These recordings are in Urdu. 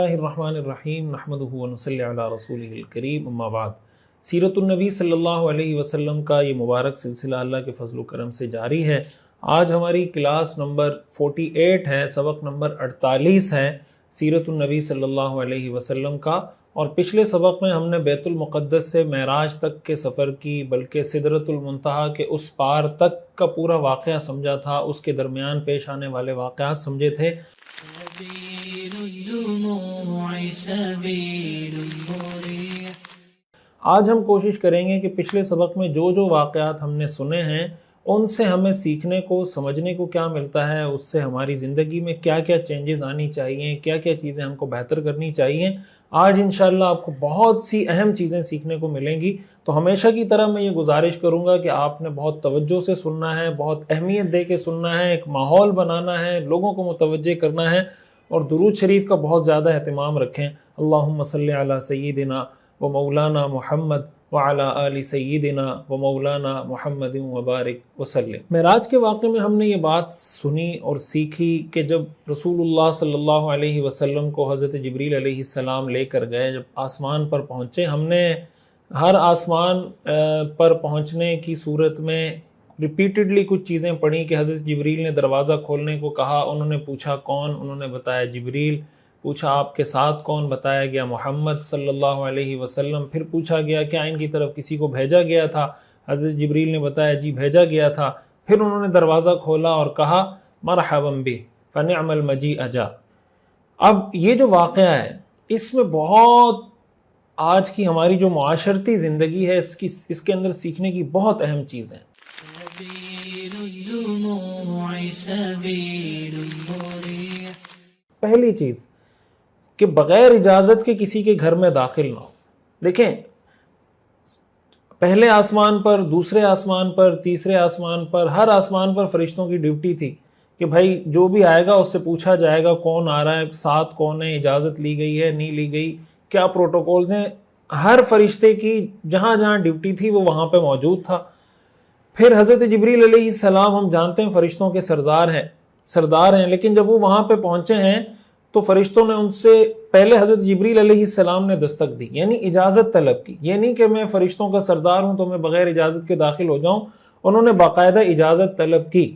الرحمن الرحیم نحمدہ ونصلی علی رسولہ الکریم اما بعد۔ سیرت النبی صلی اللہ علیہ وسلم کا یہ مبارک سلسلہ اللہ کے فضل و کرم سے جاری ہے۔ آج ہماری کلاس نمبر 48 ہے، سبق نمبر 48 ہے سیرت النبی صلی اللہ علیہ وسلم کا، اور پچھلے سبق میں ہم نے بیت المقدس سے معراج تک کے سفر کی، بلکہ سدرۃ المنتہا کے اس پار تک کا پورا واقعہ سمجھا تھا، اس کے درمیان پیش آنے والے واقعات سمجھے تھے۔ آج ہم کوشش کریں گے کہ پچھلے سبق میں جو واقعات ہم نے سنے ہیں ان سے ہمیں سیکھنے کو، سمجھنے کو کیا ملتا ہے، اس سے ہماری زندگی میں کیا کیا چینجز آنی چاہیے، کیا کیا چیزیں ہم کو بہتر کرنی چاہیے۔ آج انشاءاللہ آپ کو بہت سی اہم چیزیں سیکھنے کو ملیں گی، تو ہمیشہ کی طرح میں یہ گزارش کروں گا کہ آپ نے بہت توجہ سے سننا ہے، بہت اہمیت دے کے سننا ہے، ایک ماحول بنانا ہے، لوگوں کو متوجہ کرنا ہے، اور درود شریف کا بہت زیادہ اہتمام رکھیں۔ اللہم صلی علی سیدنا و مولانا محمد وعلی آل سیدنا و مولانا محمد وبارک وسلم۔ معراج کے واقعے میں ہم نے یہ بات سنی اور سیکھی کہ جب رسول اللہ صلی اللہ علیہ وسلم کو حضرت جبریل علیہ السلام لے کر گئے، جب آسمان پر پہنچے، ہم نے ہر آسمان پر پہنچنے کی صورت میں ریپیٹڈلی کچھ چیزیں پڑھی کہ حضرت جبریل نے دروازہ کھولنے کو کہا، انہوں نے پوچھا کون، انہوں نے بتایا جبریل، پوچھا آپ کے ساتھ کون، بتایا گیا محمد صلی اللہ علیہ وسلم، پھر پوچھا گیا کیا ان کی طرف کسی کو بھیجا گیا تھا، حضرت جبریل نے بتایا جی بھیجا گیا تھا، پھر انہوں نے دروازہ کھولا اور کہا مرحبا بہ فنعم المجیء جاء۔ اب یہ جو واقعہ ہے اس میں بہت آج کی ہماری جو معاشرتی زندگی ہے اس کے اندر سیکھنے کی بہت اہم چیزیں ہیں۔ پہلی چیز کہ بغیر اجازت کے کسی کے گھر میں داخل نہ ہو۔ دیکھیں، پہلے آسمان پر، دوسرے آسمان پر، تیسرے آسمان پر، ہر آسمان پر فرشتوں کی ڈیوٹی تھی کہ بھائی جو بھی آئے گا اس سے پوچھا جائے گا کون آ رہا ہے، ساتھ کون ہے، اجازت لی گئی ہے نہیں لی گئی، کیا پروٹوکولز ہیں۔ ہر فرشتے کی جہاں جہاں ڈیوٹی تھی وہ وہاں پہ موجود تھا۔ پھر حضرت جبریل علیہ السلام ہم جانتے ہیں فرشتوں کے سردار ہیں، لیکن جب وہ وہاں پہ پہنچے ہیں تو فرشتوں نے ان سے پہلے حضرت جبریل علیہ السلام نے دستک دی، یعنی اجازت طلب کی۔ یہ نہیں کہ میں فرشتوں کا سردار ہوں تو میں بغیر اجازت کے داخل ہو جاؤں، انہوں نے باقاعدہ اجازت طلب کی۔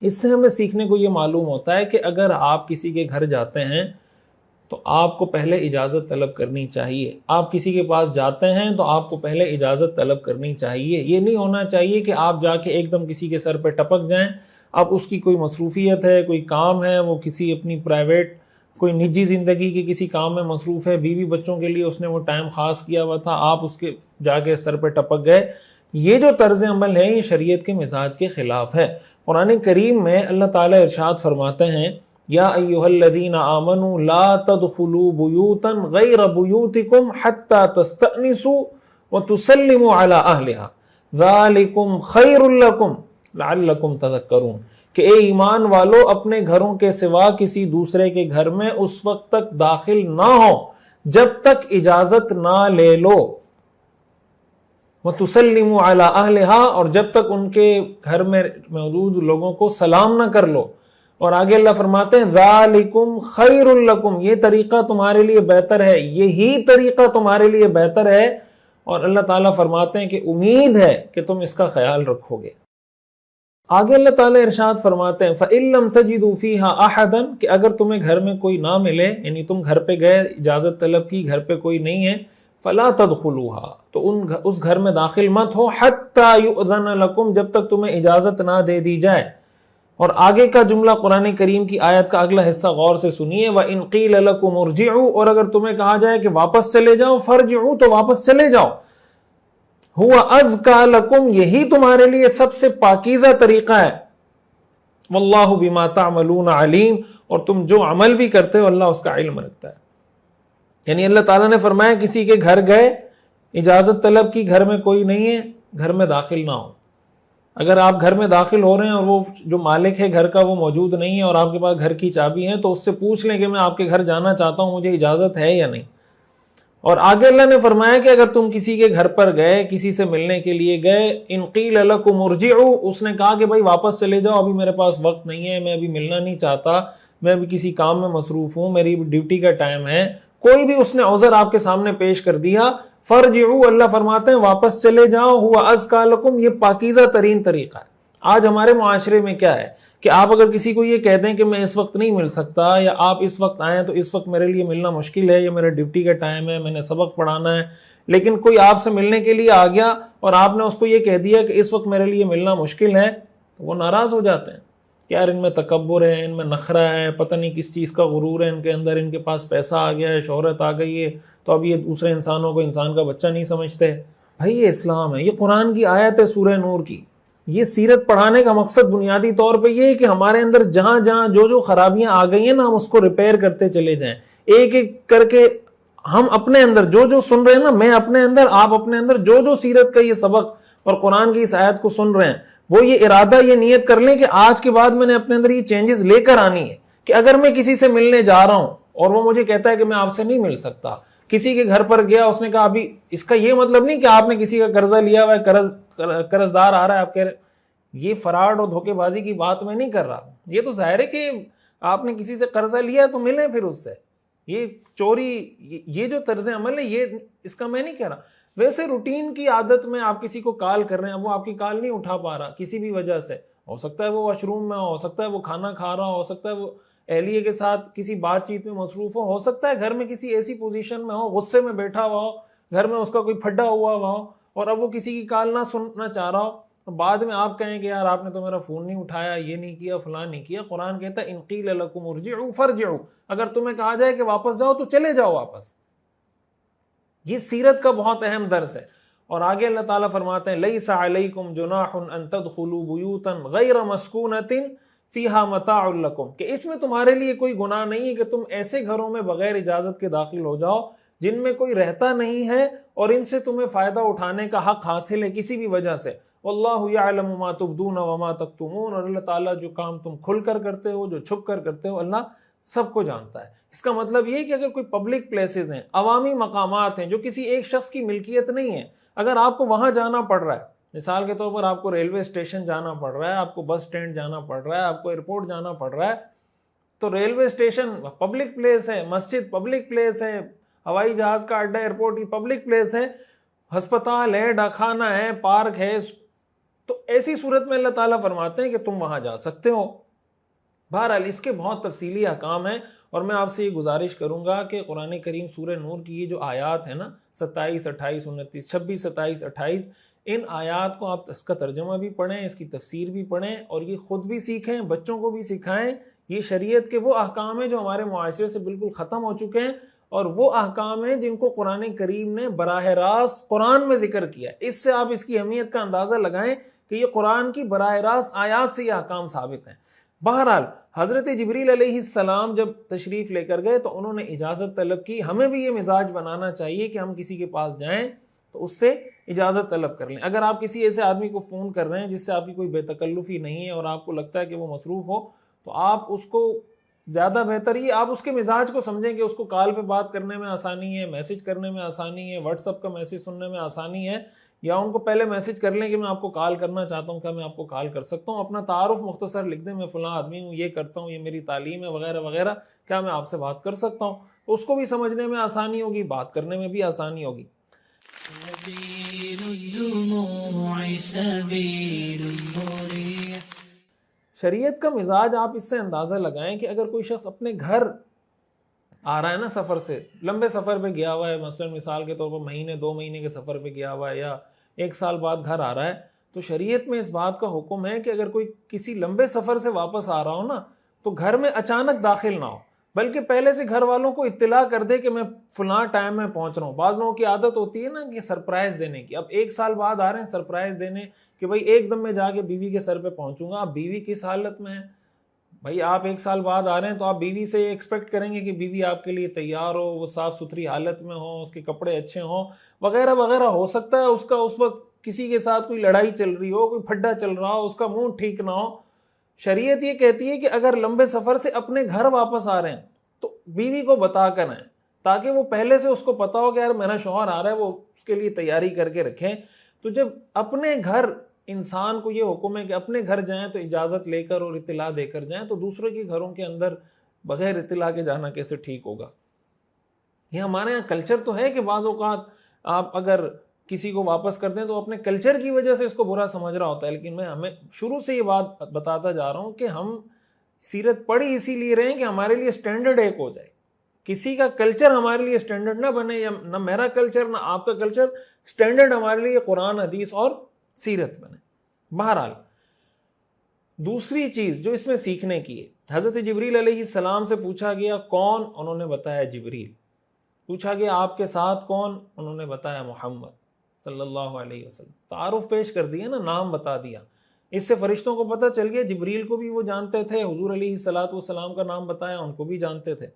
اس سے ہمیں سیکھنے کو یہ معلوم ہوتا ہے کہ اگر آپ کسی کے گھر جاتے ہیں تو آپ کو پہلے اجازت طلب کرنی چاہیے۔ آپ کسی کے پاس جاتے ہیں تو آپ کو پہلے اجازت طلب کرنی چاہیے۔ یہ نہیں ہونا چاہیے کہ آپ جا کے ایک دم کسی کے سر پہ ٹپک جائیں۔ اب اس کی کوئی مصروفیت ہے، کوئی کام ہے، وہ کسی اپنی پرائیویٹ کوئی نجی زندگی کے کسی کام میں مصروف ہے، بیوی بچوں کے لیے اس نے وہ ٹائم خاص کیا ہوا تھا، آپ اس کے جا کے سر پہ ٹپک گئے۔ یہ جو طرز عمل ہے یہ شریعت کے مزاج کے خلاف ہے۔ قرآن کریم میں اللہ تعالیٰ ارشاد فرماتے ہیں یا ایھا الذین آمنوا لا تدخلوا بیوتا غیر بیوتکم حتی تستأنسوا وتسلموا علی اہلہا ذالکم خیر لکم لعلکم تذکرون، کہ اے ایمان والو اپنے گھروں کے سوا کسی دوسرے کے گھر میں اس وقت تک داخل نہ ہو جب تک اجازت نہ لے لو، وتسلموا علی اہلہا، اور جب تک ان کے گھر میں موجود لوگوں کو سلام نہ کر لو۔ اور آگے اللہ فرماتے ہیں ذالکم خیر لکم، یہ طریقہ تمہارے لیے بہتر ہے، یہی طریقہ تمہارے لیے بہتر ہے، اور اللہ تعالیٰ فرماتے ہیں کہ امید ہے کہ تم اس کا خیال رکھو گے۔ آگے اللہ تعالیٰ ارشاد فرماتے ہیں فَإِن لَمْ تَجِدُوا فِيهَا أَحَدًا، کہ اگر تمہیں گھر میں کوئی نہ ملے، یعنی تم گھر پہ گئے، اجازت طلب کی، گھر پہ کوئی نہیں ہے، فَلَا تَدْخُلُوهَا، تو اس گھر میں داخل مت ہو، حَتَّى يُؤْذَنَ لَكُمْ، جب تک تمہیں اجازت نہ دے دی جائے۔ اور آگے کا جملہ قرآن کریم کی آیت کا اگلا حصہ غور سے سنیے، وَإِن قِيلَ لَكُمُ ارْجِعُوا، اور اگر تمہیں کہا جائے کہ واپس چلے جاؤ، فَارْجِعُوا، تو واپس چلے جاؤ، هُوَ أَزْكَىٰ لَكُمْ، یہی تمہارے لیے سب سے پاکیزہ طریقہ ہے، وَاللَّهُ بِمَا تَعْمَلُونَ عَلِيمٌ، اور تم جو عمل بھی کرتے ہو اللہ اس کا علم رکھتا ہے۔ یعنی اللہ تعالیٰ نے فرمایا کسی کے گھر گئے، اجازت طلب کی، گھر میں کوئی نہیں ہے، گھر میں داخل نہ ہو۔ اگر آپ گھر میں داخل ہو رہے ہیں اور وہ جو مالک ہے گھر کا وہ موجود نہیں ہے اور آپ کے پاس گھر کی چابی ہے، تو اس سے پوچھ لیں کہ میں آپ کے گھر جانا چاہتا ہوں، مجھے اجازت ہے یا نہیں۔ اور آگے اللہ نے فرمایا کہ اگر تم کسی کے گھر پر گئے، کسی سے ملنے کے لیے گئے، ان قیل لکم ارجعوا، اس نے کہا کہ بھائی واپس چلے جاؤ، ابھی میرے پاس وقت نہیں ہے، میں ابھی ملنا نہیں چاہتا، میں ابھی کسی کام میں مصروف ہوں، میری ڈیوٹی کا ٹائم ہے، کوئی بھی اس نے عذر آپ کے سامنے پیش کر دیا، فرجعوا، اللہ فرماتے ہیں واپس چلے جاؤ، ہوا ازکا لکم، یہ پاکیزہ ترین طریقہ ہے۔ آج ہمارے معاشرے میں کیا ہے کہ آپ اگر کسی کو یہ کہہ دیں کہ میں اس وقت نہیں مل سکتا، یا آپ اس وقت آئیں تو اس وقت میرے لیے ملنا مشکل ہے، یا میرے ڈیوٹی کا ٹائم ہے، میں نے سبق پڑھانا ہے، لیکن کوئی آپ سے ملنے کے لیے آ گیا اور آپ نے اس کو یہ کہہ دیا کہ اس وقت میرے لیے ملنا مشکل ہے، تو وہ ناراض ہو جاتے ہیں کہ یار ان میں تکبر ہے، ان میں نخرہ ہے، پتہ نہیں کس چیز کا غرور ہے ان کے اندر، ان کے پاس پیسہ آ گیا ہے، شہرت آ گئی ہے، تو اب یہ دوسرے انسانوں کو انسان کا بچہ نہیں سمجھتے۔ بھائی یہ اسلام ہے، یہ قرآن کی آیت ہے سورہ نور کی۔ یہ سیرت پڑھانے کا مقصد بنیادی طور پہ یہ ہے کہ ہمارے اندر جہاں جہاں جو خرابیاں آ گئی ہیں نا، ہم اس کو ریپیئر کرتے چلے جائیں، ایک ایک کر کے ہم اپنے اندر جو سن رہے ہیں نا، میں اپنے اندر، آپ اپنے اندر جو سیرت کا یہ سبق اور قرآن کی اس آیت کو سن رہے ہیں، وہ یہ ارادہ، یہ نیت کر لیں کہ آج کے بعد میں نے اپنے اندر یہ چینجز لے کر آنی ہے کہ اگر میں کسی سے ملنے جا رہا ہوں اور وہ مجھے کہتا ہے کہ میں آپ سے نہیں مل سکتا، کسی کے گھر پر گیا، اس نے کہا ابھی، اس کا یہ مطلب نہیں کہ آپ نے کسی کا قرضہ لیا ہوا ہے، قرض دار آ رہا ہے، آپ کہہ رہے، یہ فراڈ اور دھوکے بازی کی بات میں نہیں کر رہا، یہ تو ظاہر ہے کہ آپ نے کسی سے قرضہ لیا تو ملیں پھر اس سے، یہ چوری، یہ جو طرز عمل ہے، یہ اس کا میں نہیں کہہ رہا۔ ویسے روٹین کی عادت میں آپ کسی کو کال کر رہے ہیں، وہ آپ کی کال نہیں اٹھا پا رہا کسی بھی وجہ سے، ہو سکتا ہے وہ واش روم میں ہو سکتا ہے وہ کھانا کھا رہا ہو سکتا ہے وہ اہلیہ کے ساتھ کسی بات چیت میں مصروف ہو سکتا ہے گھر میں کسی ایسی پوزیشن میں ہو، غصے میں بیٹھا ہوا ہو، گھر میں اس کا کوئی پھڈا ہوا ہو اور اب وہ کسی کی کال نہ سننا چاہ رہا ہو، بعد میں آپ کہیں کہ یار آپ نے تو میرا فون نہیں اٹھایا، یہ نہیں کیا، فلاں نہیں کیا۔ قرآن کہتا ہے ان قیل لکم ارجعوا فرجعوا، اگر تمہیں کہا جائے کہ واپس جاؤ تو چلے جاؤ واپس۔ یہ سیرت کا بہت اہم درس ہے۔ اور آگے اللہ تعالیٰ فرماتے ہیں لیس علیکم جناح ان تدخلوا بیوتا غیر مسکونۃ فیہا متاع لکم، کہ اس میں تمہارے لیے کوئی گناہ نہیں ہے کہ تم ایسے گھروں میں بغیر اجازت کے داخل ہو جاؤ جن میں کوئی رہتا نہیں ہے اور ان سے تمہیں فائدہ اٹھانے کا حق حاصل ہے کسی بھی وجہ سے۔ واللہ یعلم ما تبدون وما تکتمون، اور اللہ تعالیٰ جو کام تم کھل کر کرتے ہو، جو چھپ کر کرتے ہو، اللہ سب کو جانتا ہے۔ اس کا مطلب یہ کہ اگر کوئی پبلک پلیسز ہیں، عوامی مقامات ہیں جو کسی ایک شخص کی ملکیت نہیں ہے، اگر آپ کو وہاں جانا پڑ رہا ہے، مثال کے طور پر آپ کو ریلوے اسٹیشن جانا پڑ رہا ہے، آپ کو بس سٹینڈ جانا پڑ رہا ہے، آپ کو ایئرپورٹ جانا پڑ رہا ہے، تو ریلوے اسٹیشن پبلک پلیس ہے، مسجد پبلک پلیس ہے، ہوائی جہاز کا اڈا ایئرپورٹ کی پبلک پلیس ہے، ہسپتال ہے، ڈاکخانہ ہے، پارک ہے، تو ایسی صورت میں اللہ تعالیٰ فرماتے ہیں کہ تم وہاں جا سکتے ہو۔ بہرحال اس کے بہت تفصیلی احکام ہیں، اور میں آپ سے یہ گزارش کروں گا کہ قرآن کریم سورہ نور کی یہ جو آیات ہیں نا 27، 28، 29، 26، 27، 28، ان آیات کو آپ اس کا ترجمہ بھی پڑھیں، اس کی تفسیر بھی پڑھیں، اور یہ خود بھی سیکھیں، بچوں کو بھی سکھائیں۔ یہ شریعت کے وہ احکام ہیں جو ہمارے معاشرے سے بالکل ختم ہو چکے ہیں، اور وہ احکام ہیں جن کو قرآن کریم نے براہ راست قرآن میں ذکر کیا ہے۔ اس سے آپ اس کی اہمیت کا اندازہ لگائیں کہ یہ قرآن کی براہ راست آیات سے یہ احکام ثابت ہیں۔ بہرحال حضرت جبریل علیہ السلام جب تشریف لے کر گئے تو انہوں نے اجازت طلب کی۔ ہمیں بھی یہ مزاج بنانا چاہیے کہ ہم کسی کے پاس جائیں تو اس سے اجازت طلب کر لیں۔ اگر آپ کسی ایسے آدمی کو فون کر رہے ہیں جس سے آپ کی کوئی بے تکلفی نہیں ہے اور آپ کو لگتا ہے کہ وہ مصروف ہو، تو آپ اس کو زیادہ بہتر یہ آپ اس کے مزاج کو سمجھیں کہ اس کو کال پہ بات کرنے میں آسانی ہے، میسج کرنے میں آسانی ہے، واٹس ایپ کا میسج سننے میں آسانی ہے، یا ان کو پہلے میسج کر لیں کہ میں آپ کو کال کرنا چاہتا ہوں، کیا میں آپ کو کال کر سکتا ہوں، اپنا تعارف مختصر لکھ دیں، میں فلاں آدمی ہوں، یہ کرتا ہوں، یہ میری تعلیم ہے وغیرہ وغیرہ، کیا میں آپ سے بات کر سکتا ہوں، تو اس کو بھی سمجھنے میں آسانی ہوگی، بات کرنے میں بھی آسانی ہوگی۔ شریعت کا مزاج آپ اس سے اندازہ لگائیں کہ اگر کوئی شخص اپنے گھر آ رہا ہے نا، سفر سے، لمبے سفر پہ گیا ہوا ہے، مثلا مثال کے طور پر مہینے 2 مہینے کے سفر پہ گیا ہوا ہے، یا 1 سال بعد گھر آ رہا ہے، تو شریعت میں اس بات کا حکم ہے کہ اگر کوئی کسی لمبے سفر سے واپس آ رہا ہو نا، تو گھر میں اچانک داخل نہ ہو، بلکہ پہلے سے گھر والوں کو اطلاع کر دے کہ میں فلاں ٹائم میں پہنچ رہا ہوں۔ بعض لوگوں کی عادت ہوتی ہے نا کہ سرپرائز دینے کی، اب 1 سال بعد آ رہے ہیں سرپرائز دینے کہ بھائی ایک دم میں جا کے بیوی کے سر پہ پہنچوں گا۔ اب بیوی کس حالت میں ہے بھائی؟ آپ 1 سال بعد آ رہے ہیں تو آپ بیوی سے یہ ایکسپیکٹ کریں گے کہ بیوی آپ کے لیے تیار ہو، وہ صاف ستھری حالت میں ہو، اس کے کپڑے اچھے ہوں وغیرہ وغیرہ۔ ہو سکتا ہے اس کا اس وقت کسی کے ساتھ کوئی لڑائی چل رہی ہو، کوئی پھڈا چل رہا ہو، اس کا موڈ ٹھیک نہ ہو۔ شریعت یہ کہتی ہے کہ اگر لمبے سفر سے اپنے گھر واپس آ رہے ہیں تو بیوی کو بتا کر آئیں تاکہ وہ پہلے سے اس کو پتا ہو کہ یار میرا شوہر آ رہا ہے، وہ اس کے لیے تیاری کر کے رکھیں۔ تو جب اپنے گھر انسان کو یہ حکم ہے کہ اپنے گھر جائیں تو اجازت لے کر اور اطلاع دے کر جائیں، تو دوسرے کے گھروں کے اندر بغیر اطلاع کے جانا کیسے ٹھیک ہوگا؟ یہ ہمارے یہاں کلچر تو ہے کہ بعض اوقات آپ اگر کسی کو واپس کر دیں تو اپنے کلچر کی وجہ سے اس کو برا سمجھ رہا ہوتا ہے، لیکن میں ہمیں شروع سے یہ بات بتاتا جا رہا ہوں کہ ہم سیرت پڑھی اسی لیے رہے ہیں کہ ہمارے لیے سٹینڈرڈ ایک ہو جائے، کسی کا کلچر ہمارے لیے سٹینڈرڈ نہ بنے، یا نہ میرا کلچر نہ آپ کا کلچر، سٹینڈرڈ ہمارے لیے قرآن حدیث اور سیرت بنے۔ بہرحال دوسری چیز جو اس میں سیکھنے کی ہے، حضرت جبریل علیہ السلام سے پوچھا گیا کون؟ انہوں نے بتایا جبریل۔ پوچھا گیا آپ کے ساتھ کون؟ انہوں نے بتایا محمد صلی اللہ علیہ وسلم۔ تعارف پیش کر دیا نا، نام بتا دیا۔ اس سے فرشتوں کو پتہ چل گیا، جبریل کو بھی وہ جانتے تھے، حضور علیہ الصلوۃ والسلام کا نام بتایا، ان کو بھی جانتے تھے۔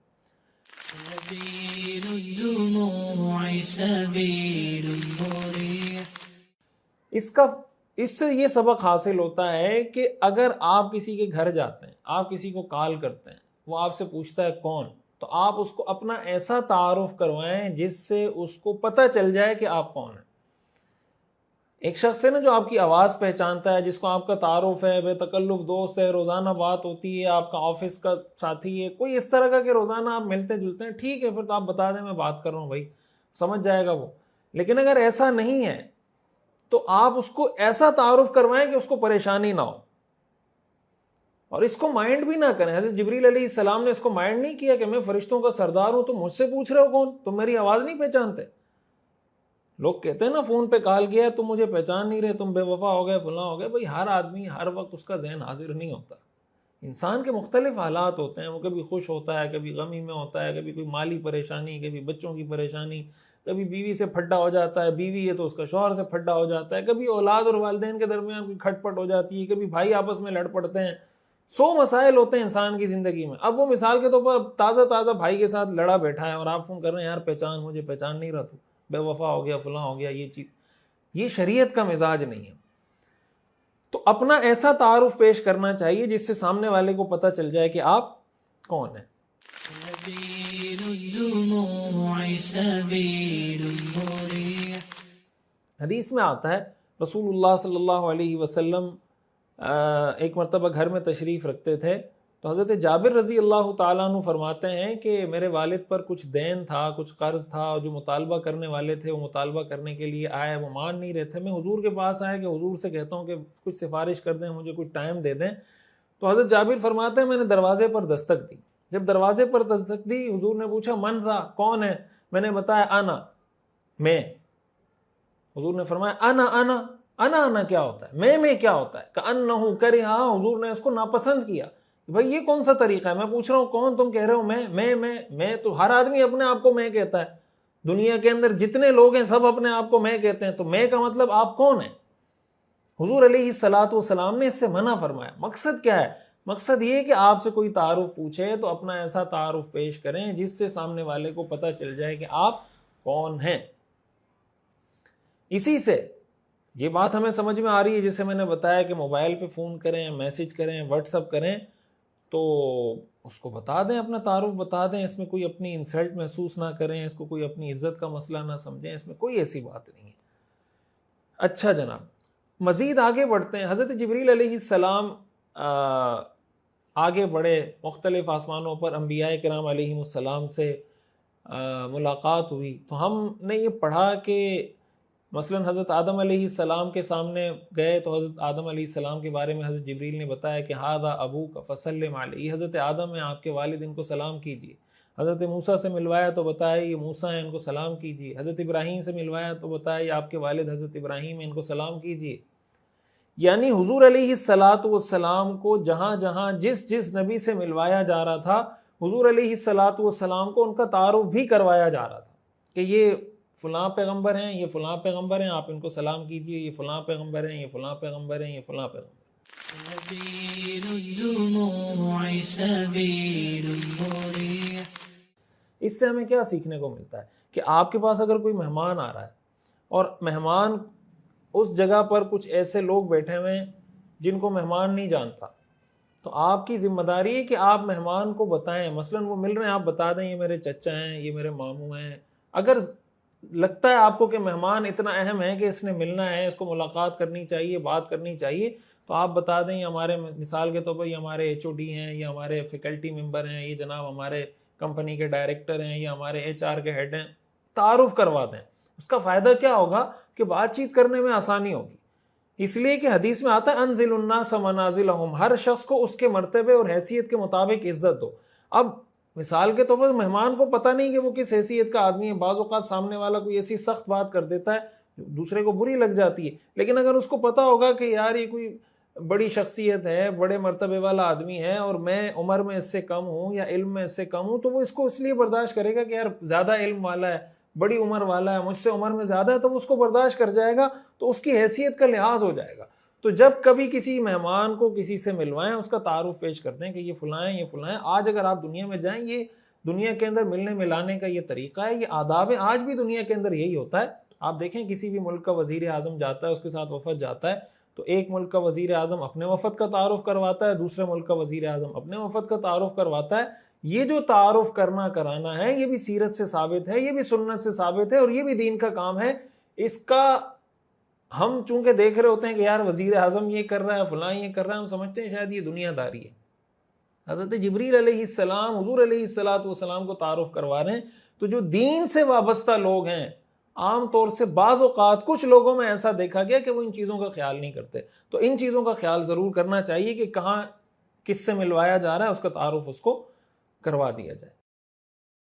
اس سے یہ سبق حاصل ہوتا ہے کہ اگر آپ کسی کے گھر جاتے ہیں، آپ کسی کو کال کرتے ہیں، وہ آپ سے پوچھتا ہے کون، تو آپ اس کو اپنا ایسا تعارف کروائیں جس سے اس کو پتہ چل جائے کہ آپ کون ہیں۔ ایک شخص ہے نا جو آپ کی آواز پہچانتا ہے، جس کو آپ کا تعارف ہے، بے تکلف دوست ہے، روزانہ بات ہوتی ہے، آپ کا آفس کا ساتھی ہے، کوئی اس طرح کا کہ روزانہ آپ ملتے جلتے ہیں، ٹھیک ہے، پھر تو آپ بتا دیں میں بات کر رہا ہوں بھائی، سمجھ جائے گا وہ۔ لیکن اگر ایسا نہیں ہے تو آپ اس کو ایسا تعارف کروائیں کہ اس کو پریشانی نہ ہو، اور اس کو مائنڈ بھی نہ کریں۔ حضرت جبریل علیہ السلام نے اس کو مائنڈ نہیں کیا کہ میں فرشتوں کا سردار ہوں، تم مجھ سے پوچھ رہے ہو کون، تم میری آواز نہیں پہچانتے۔ لوگ کہتے ہیں نا فون پہ کال کیا ہے تم مجھے پہچان نہیں رہے، تم بے وفا ہو گئے، فلاں ہو گئے۔ بھائی ہر آدمی ہر وقت اس کا ذہن حاضر نہیں ہوتا، انسان کے مختلف حالات ہوتے ہیں، وہ کبھی خوش ہوتا ہے، کبھی غمی میں ہوتا ہے، کبھی کوئی مالی پریشانی، کبھی بچوں کی پریشانی، کبھی بیوی سے پھڈا ہو جاتا ہے، بیوی ہے تو اس کا شوہر سے پھڈا ہو جاتا ہے، کبھی اولاد اور والدین کے درمیان کوئی کھٹ پٹ ہو جاتی ہے، کبھی بھائی آپس میں لڑ پڑتے ہیں، 100 مسائل ہوتے ہیں انسان کی زندگی میں۔ اب وہ مثال کے طور پر تازہ بھائی کے ساتھ لڑا بیٹھا ہے اور آپ فون کر رہے ہیں یار پہچان مجھے، پہچان نہیں رہا، تو بے وفا ہو گیا، فلاں ہو گیا، یہ چیز، یہ شریعت کا مزاج نہیں ہے۔ تو اپنا ایسا تعارف پیش کرنا چاہیے جس سے سامنے والے کو پتہ چل جائے کہ آپ کون ہیں۔ حدیث میں آتا ہے رسول اللہ صلی اللہ علیہ وسلم ایک مرتبہ گھر میں تشریف رکھتے تھے، تو حضرت جابر رضی اللہ تعالیٰ عنہ فرماتے ہیں کہ میرے والد پر کچھ دین تھا، کچھ قرض تھا، اور جو مطالبہ کرنے والے تھے وہ مطالبہ کرنے کے لیے آئے، وہ مان نہیں رہے تھے۔ میں حضور کے پاس آیا کہ حضور سے کہتا ہوں کہ کچھ سفارش کر دیں، مجھے کچھ ٹائم دے دیں۔ تو حضرت جابر فرماتے ہیں میں نے دروازے پر دستک دی، جب دروازے پر دستک دی حضور نے پوچھا من تھا، کون ہے؟ میں نے بتایا انا، میں۔ حضور نے فرمایا انا کیا ہوتا ہے؟ میں کیا ہوتا ہے؟ کأنہ کرہا، حضور نے اس کو ناپسند کیا۔ بھئی یہ کون سا طریقہ ہے؟ میں پوچھ رہا ہوں کون، تم کہہ رہے ہو میں تو ہر آدمی اپنے آپ کو میں کہتا ہے، دنیا کے اندر جتنے لوگ ہیں سب اپنے آپ کو میں کہتے ہیں، تو میں کا مطلب آپ کون ہیں؟ حضور علیہ الصلوۃ والسلام نے اس سے منع فرمایا۔ مقصد کیا ہے؟ مقصد یہ کہ آپ سے کوئی تعارف پوچھے تو اپنا ایسا تعارف پیش کریں جس سے سامنے والے کو پتہ چل جائے کہ آپ کون ہیں۔ اسی سے یہ بات ہمیں سمجھ میں آ رہی ہے جسے میں نے بتایا کہ موبائل پہ فون کریں، میسج کریں، واٹس اپ کریں، تو اس کو بتا دیں، اپنا تعارف بتا دیں، اس میں کوئی اپنی انسلٹ محسوس نہ کریں، اس کو کوئی اپنی عزت کا مسئلہ نہ سمجھیں، اس میں کوئی ایسی بات نہیں ہے۔ اچھا جناب، مزید آگے بڑھتے ہیں۔ حضرت جبریل علیہ السلام آگے بڑھے، مختلف آسمانوں پر انبیاء کرام علیہم السلام سے ملاقات ہوئی، تو ہم نے یہ پڑھا کہ مثلا حضرت آدم علیہ السلام کے سامنے گئے تو حضرت آدم علیہ السلام کے بارے میں حضرت جبریل نے بتایا کہ ھذا ابوک فسلم علیہ، حضرت آدم ہیں آپ کے والد، ان کو سلام کیجیے۔ حضرت موسیٰ سے ملوایا تو بتایا یہ موسیٰ ہیں، ان کو سلام کیجیے۔ حضرت ابراہیم سے ملوایا تو بتایا یہ آپ کے والد حضرت ابراہیم ہیں، ان کو سلام کیجیے۔ یعنی حضور علیہ الصلوۃ والسلام کو جہاں جہاں جس نبی سے ملوایا جا رہا تھا، حضور علیہ الصلوۃ والسلام کو ان کا تعارف بھی کروایا جا رہا تھا کہ یہ فلاں پیغمبر ہیں، یہ فلاں پیغمبر ہیں، آپ ان کو سلام کیجئے، یہ فلاں پیغمبر ہیں، یہ فلاں پیغمبر ہیں، یہ فلاں پیغمبر ہیں۔ اس سے ہمیں کیا سیکھنے کو ملتا ہے کہ آپ کے پاس اگر کوئی مہمان آ رہا ہے اور مہمان اس جگہ پر کچھ ایسے لوگ بیٹھے ہوئے ہیں جن کو مہمان نہیں جانتا، تو آپ کی ذمہ داری ہے کہ آپ مہمان کو بتائیں، مثلاً وہ مل رہے ہیں، آپ بتا دیں یہ میرے چچا ہیں، یہ میرے ماموں ہیں. اگر لگتا ہے آپ کو کہ مہمان اتنا اہم ہے کہ اس نے ملنا ہے، اس کو ملاقات کرنی چاہیے، بات کرنی چاہیے، تو آپ بتا دیں یہ ہمارے، مثال کے طور پر یہ ہمارے ایچ او ڈی ہیں، یہ ہمارے فیکلٹی ممبر ہیں، یہ جناب ہمارے کمپنی کے ڈائریکٹر ہیں، یہ ہمارے ایچ آر کے ہیڈ ہیں. تعارف کروا دیں. اس کا فائدہ کیا ہوگا کہ بات چیت کرنے میں آسانی ہوگی. اس لیے کہ حدیث میں آتا ہے انزل الناس منازلہم، ہر شخص کو اس کے مرتبے اور حیثیت کے مطابق عزت دو. اب مثال کے طور پر مہمان کو پتہ نہیں کہ وہ کس حیثیت کا آدمی ہے، بعض اوقات سامنے والا کوئی ایسی سخت بات کر دیتا ہے دوسرے کو بری لگ جاتی ہے، لیکن اگر اس کو پتہ ہوگا کہ یار یہ کوئی بڑی شخصیت ہے، بڑے مرتبے والا آدمی ہے، اور میں عمر میں اس سے کم ہوں یا علم میں اس سے کم ہوں، تو وہ اس کو اس لیے برداشت کرے گا کہ یار زیادہ علم والا ہے، بڑی عمر والا ہے، مجھ سے عمر میں زیادہ ہے، تو وہ اس کو برداشت کر جائے گا، تو اس کی حیثیت کا لحاظ ہو جائے گا. تو جب کبھی کسی مہمان کو کسی سے ملوائیں، اس کا تعارف پیش کرتے ہیں کہ یہ فلاں ہیں، یہ فلاں ہیں. آج اگر آپ دنیا میں جائیں، یہ دنیا کے اندر ملنے ملانے کا یہ طریقہ ہے، یہ آداب ہے، آج بھی دنیا کے اندر یہی ہوتا ہے. آپ دیکھیں کسی بھی ملک کا وزیر اعظم جاتا ہے، اس کے ساتھ وفد جاتا ہے، تو ایک ملک کا وزیر اعظم اپنے وفد کا تعارف کرواتا ہے، دوسرے ملک کا وزیر اعظم اپنے وفد کا تعارف کرواتا ہے. یہ جو تعارف کرنا کرانا ہے، یہ بھی سیرت سے ثابت ہے، یہ بھی سنت سے ثابت ہے، اور یہ بھی دین کا کام ہے. اس کا ہم چونکہ دیکھ رہے ہوتے ہیں کہ یار وزیر اعظم یہ کر رہا ہے، فلاں یہ کر رہا ہے، ہم سمجھتے ہیں شاید یہ دنیا داری ہے. حضرت جبریل علیہ السلام حضور علیہ السلام کو تعارف کروا رہے ہیں. تو جو دین سے وابستہ لوگ ہیں، عام طور سے بعض اوقات کچھ لوگوں میں ایسا دیکھا گیا کہ وہ ان چیزوں کا خیال نہیں کرتے. تو ان چیزوں کا خیال ضرور کرنا چاہیے کہ کہاں کس سے ملوایا جا رہا ہے، اس کا تعارف اس کو کروا دیا جائے.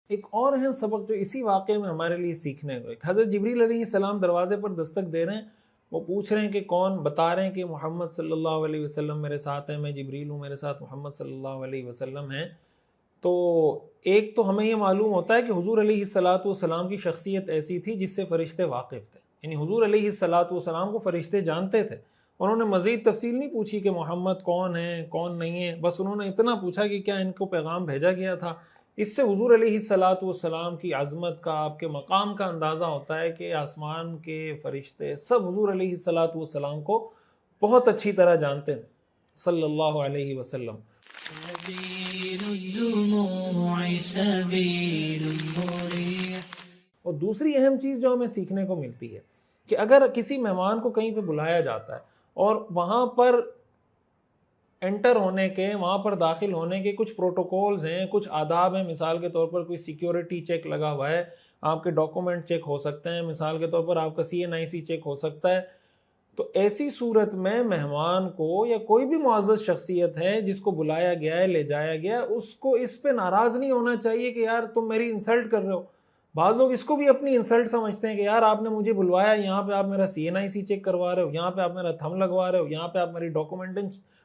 ایک اور اہم سبق جو اسی واقعے میں ہمارے لیے سیکھنے کو، حضرت جبریل علیہ السلام دروازے پر دستک دے رہے ہیں، وہ پوچھ رہے ہیں کہ کون، بتا رہے ہیں کہ محمد صلی اللہ علیہ وسلم میرے ساتھ ہیں، میں جبریل ہوں، میرے ساتھ محمد صلی اللہ علیہ وسلم ہیں. تو ایک تو ہمیں یہ معلوم ہوتا ہے کہ حضور علیہ السلام کی شخصیت ایسی تھی جس سے فرشتے واقف تھے، یعنی حضور علیہ السلام کو فرشتے جانتے تھے. انہوں نے مزید تفصیل نہیں پوچھی کہ محمد کون ہے کون نہیں ہے، بس انہوں نے اتنا پوچھا کہ کیا ان کو پیغام بھیجا گیا تھا. اس سے حضور علیہ السلام کی عظمت کا، آپ کے مقام کا اندازہ ہوتا ہے کہ آسمان کے فرشتے سب حضور علیہ السلام کو بہت اچھی طرح جانتے ہیں صلی اللہ علیہ وسلم. اور دوسری اہم چیز جو ہمیں سیکھنے کو ملتی ہے کہ اگر کسی مہمان کو کہیں پہ بلایا جاتا ہے اور وہاں پر انٹر ہونے کے، وہاں پر داخل ہونے کے کچھ پروٹوکولز ہیں، کچھ آداب ہیں. مثال کے طور پر کوئی سیکیورٹی چیک لگا ہوا ہے، آپ کے ڈاکومنٹ چیک ہو سکتے ہیں، مثال کے طور پر آپ کا CNIC چیک ہو سکتا ہے. تو ایسی صورت میں مہمان کو یا کوئی بھی معزز شخصیت ہے جس کو بلایا گیا ہے، لے جایا گیا ہے، اس کو اس پہ ناراض نہیں ہونا چاہیے کہ یار تم میری انسلٹ کر رہے ہو. بعض لوگ اس کو بھی اپنی انسلٹ سمجھتے ہیں کہ یار آپ نے مجھے بلوایا، یہاں پہ آپ میرا CNIC چیک کروا رہے ہو، یہاں پہ آپ میرا تھم لگوا رہے ہو، یہاں پہ آپ میری